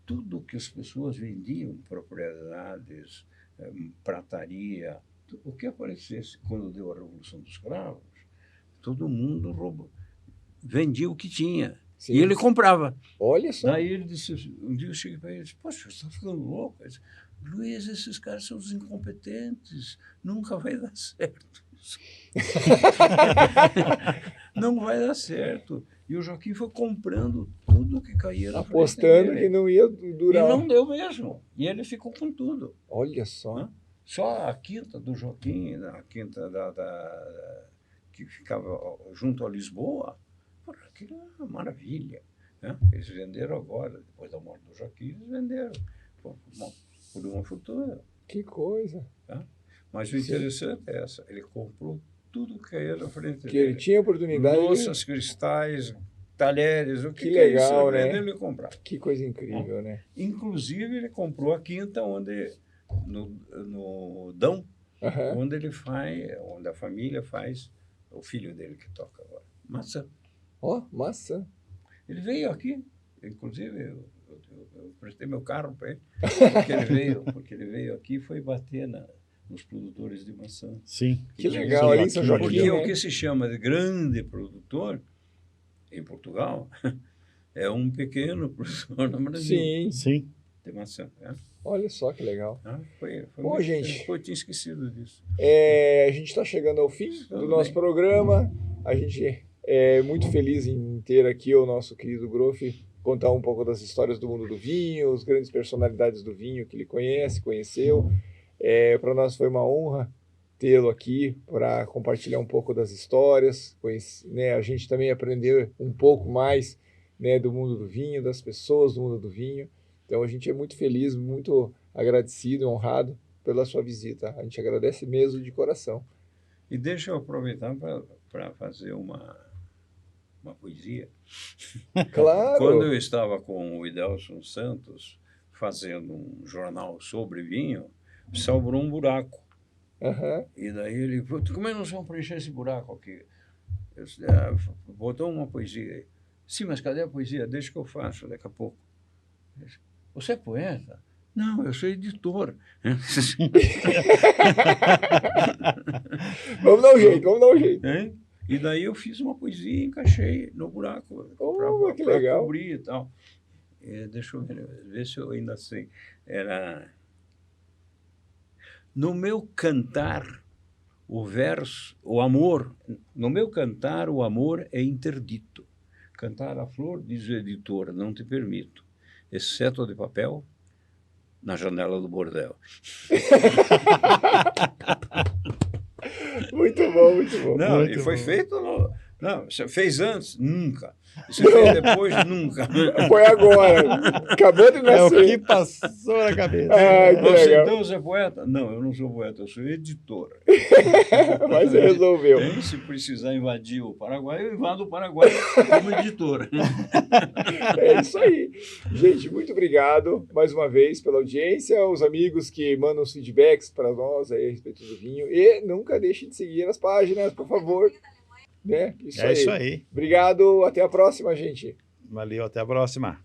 Tudo que as pessoas vendiam, propriedades, prataria, o que aparecesse quando deu a Revolução dos Cravos, todo mundo vendia o que tinha. Sim. E ele comprava. Olha só. Daí ele disse, um dia eu cheguei para ele e disse, poxa, você está ficando louco? Ele disse, Luiz, esses caras são os incompetentes, nunca vai dar certo. Não vai dar certo. E o Joaquim foi comprando tudo que caía na frente apostando dele. que não ia durar. E não deu mesmo. E ele ficou com tudo. Olha só. Né? Só a quinta do Joaquim, a quinta que ficava junto a Lisboa, aquilo é uma maravilha. Né? Eles venderam agora, depois da morte do Joaquim, eles venderam por uma fortuna. Que coisa. Tá? Mas o interessante é essa, ele comprou tudo que caía na frente Que dele. ele tinha oportunidade. Louças, cristais, talheres, o que legal, isso, né? ele comprava. Que coisa incrível, né? Inclusive, ele comprou a quinta no Dão, Aham. onde a família faz, o filho dele que toca agora, maçã. Ó, maçã. Ele veio aqui, inclusive, eu prestei meu carro para ele, porque ele veio aqui e foi bater nos produtores de maçã. Sim. Que legal, ali em São Joaquim. Porque né? o que se chama de grande produtor, em Portugal, é um pequeno produtor no Brasil Sim. Sim. de maçã. Né? Olha só que legal. Foi Bom, muito- gente. Eu tinha esquecido disso. A gente está chegando ao fim do Tudo nosso bem. programa. A gente é muito feliz em ter aqui o nosso querido Groff contar um pouco das histórias do mundo do vinho, as grandes personalidades do vinho que ele conheceu. Para nós foi uma honra tê-lo aqui para compartilhar um pouco das histórias. Né, a gente também aprendeu um pouco mais, né, do mundo do vinho, das pessoas do mundo do vinho. Então a gente é muito feliz, muito agradecido e honrado pela sua visita. A gente agradece mesmo de coração. E deixa eu aproveitar para fazer uma poesia. Claro! Quando eu estava com o Idelson Santos fazendo um jornal sobre vinho, sobrou um buraco. Aham. E daí ele falou, como é que nós vamos preencher esse buraco aqui? Eu disse, botou uma poesia aí. Sim, mas cadê a poesia? Deixa que eu faço daqui a pouco. Ele disse, você é poeta? Não, eu sou editor. Vamos dar um jeito, vamos dar um jeito. Hein? E daí eu fiz uma poesia e encaixei no buraco Que para legal. cobrir e tal. Deixa eu ver se eu ainda sei. Era... No meu cantar, o amor é interdito. Cantar a flor, diz o editor, não te permito, exceto de papel, na janela do bordel. Muito bom, muito bom. Não, Muito e foi bom. feito... Não, você fez antes? Nunca. Você fez depois? Nunca. Foi agora. Acabou de É o que nascer. passou na cabeça. Ah, que Você, legal. então, você é poeta? Não, eu não sou poeta, eu sou editor. Mas você resolveu. Se precisar invadir o Paraguai, eu invado o Paraguai como editor. É isso aí. Gente, muito obrigado mais uma vez pela audiência, os amigos que mandam os feedbacks para nós aí a respeito do vinho. E nunca deixe de seguir as páginas, por favor. Né? É isso aí. Obrigado, até a próxima, gente. Valeu, até a próxima.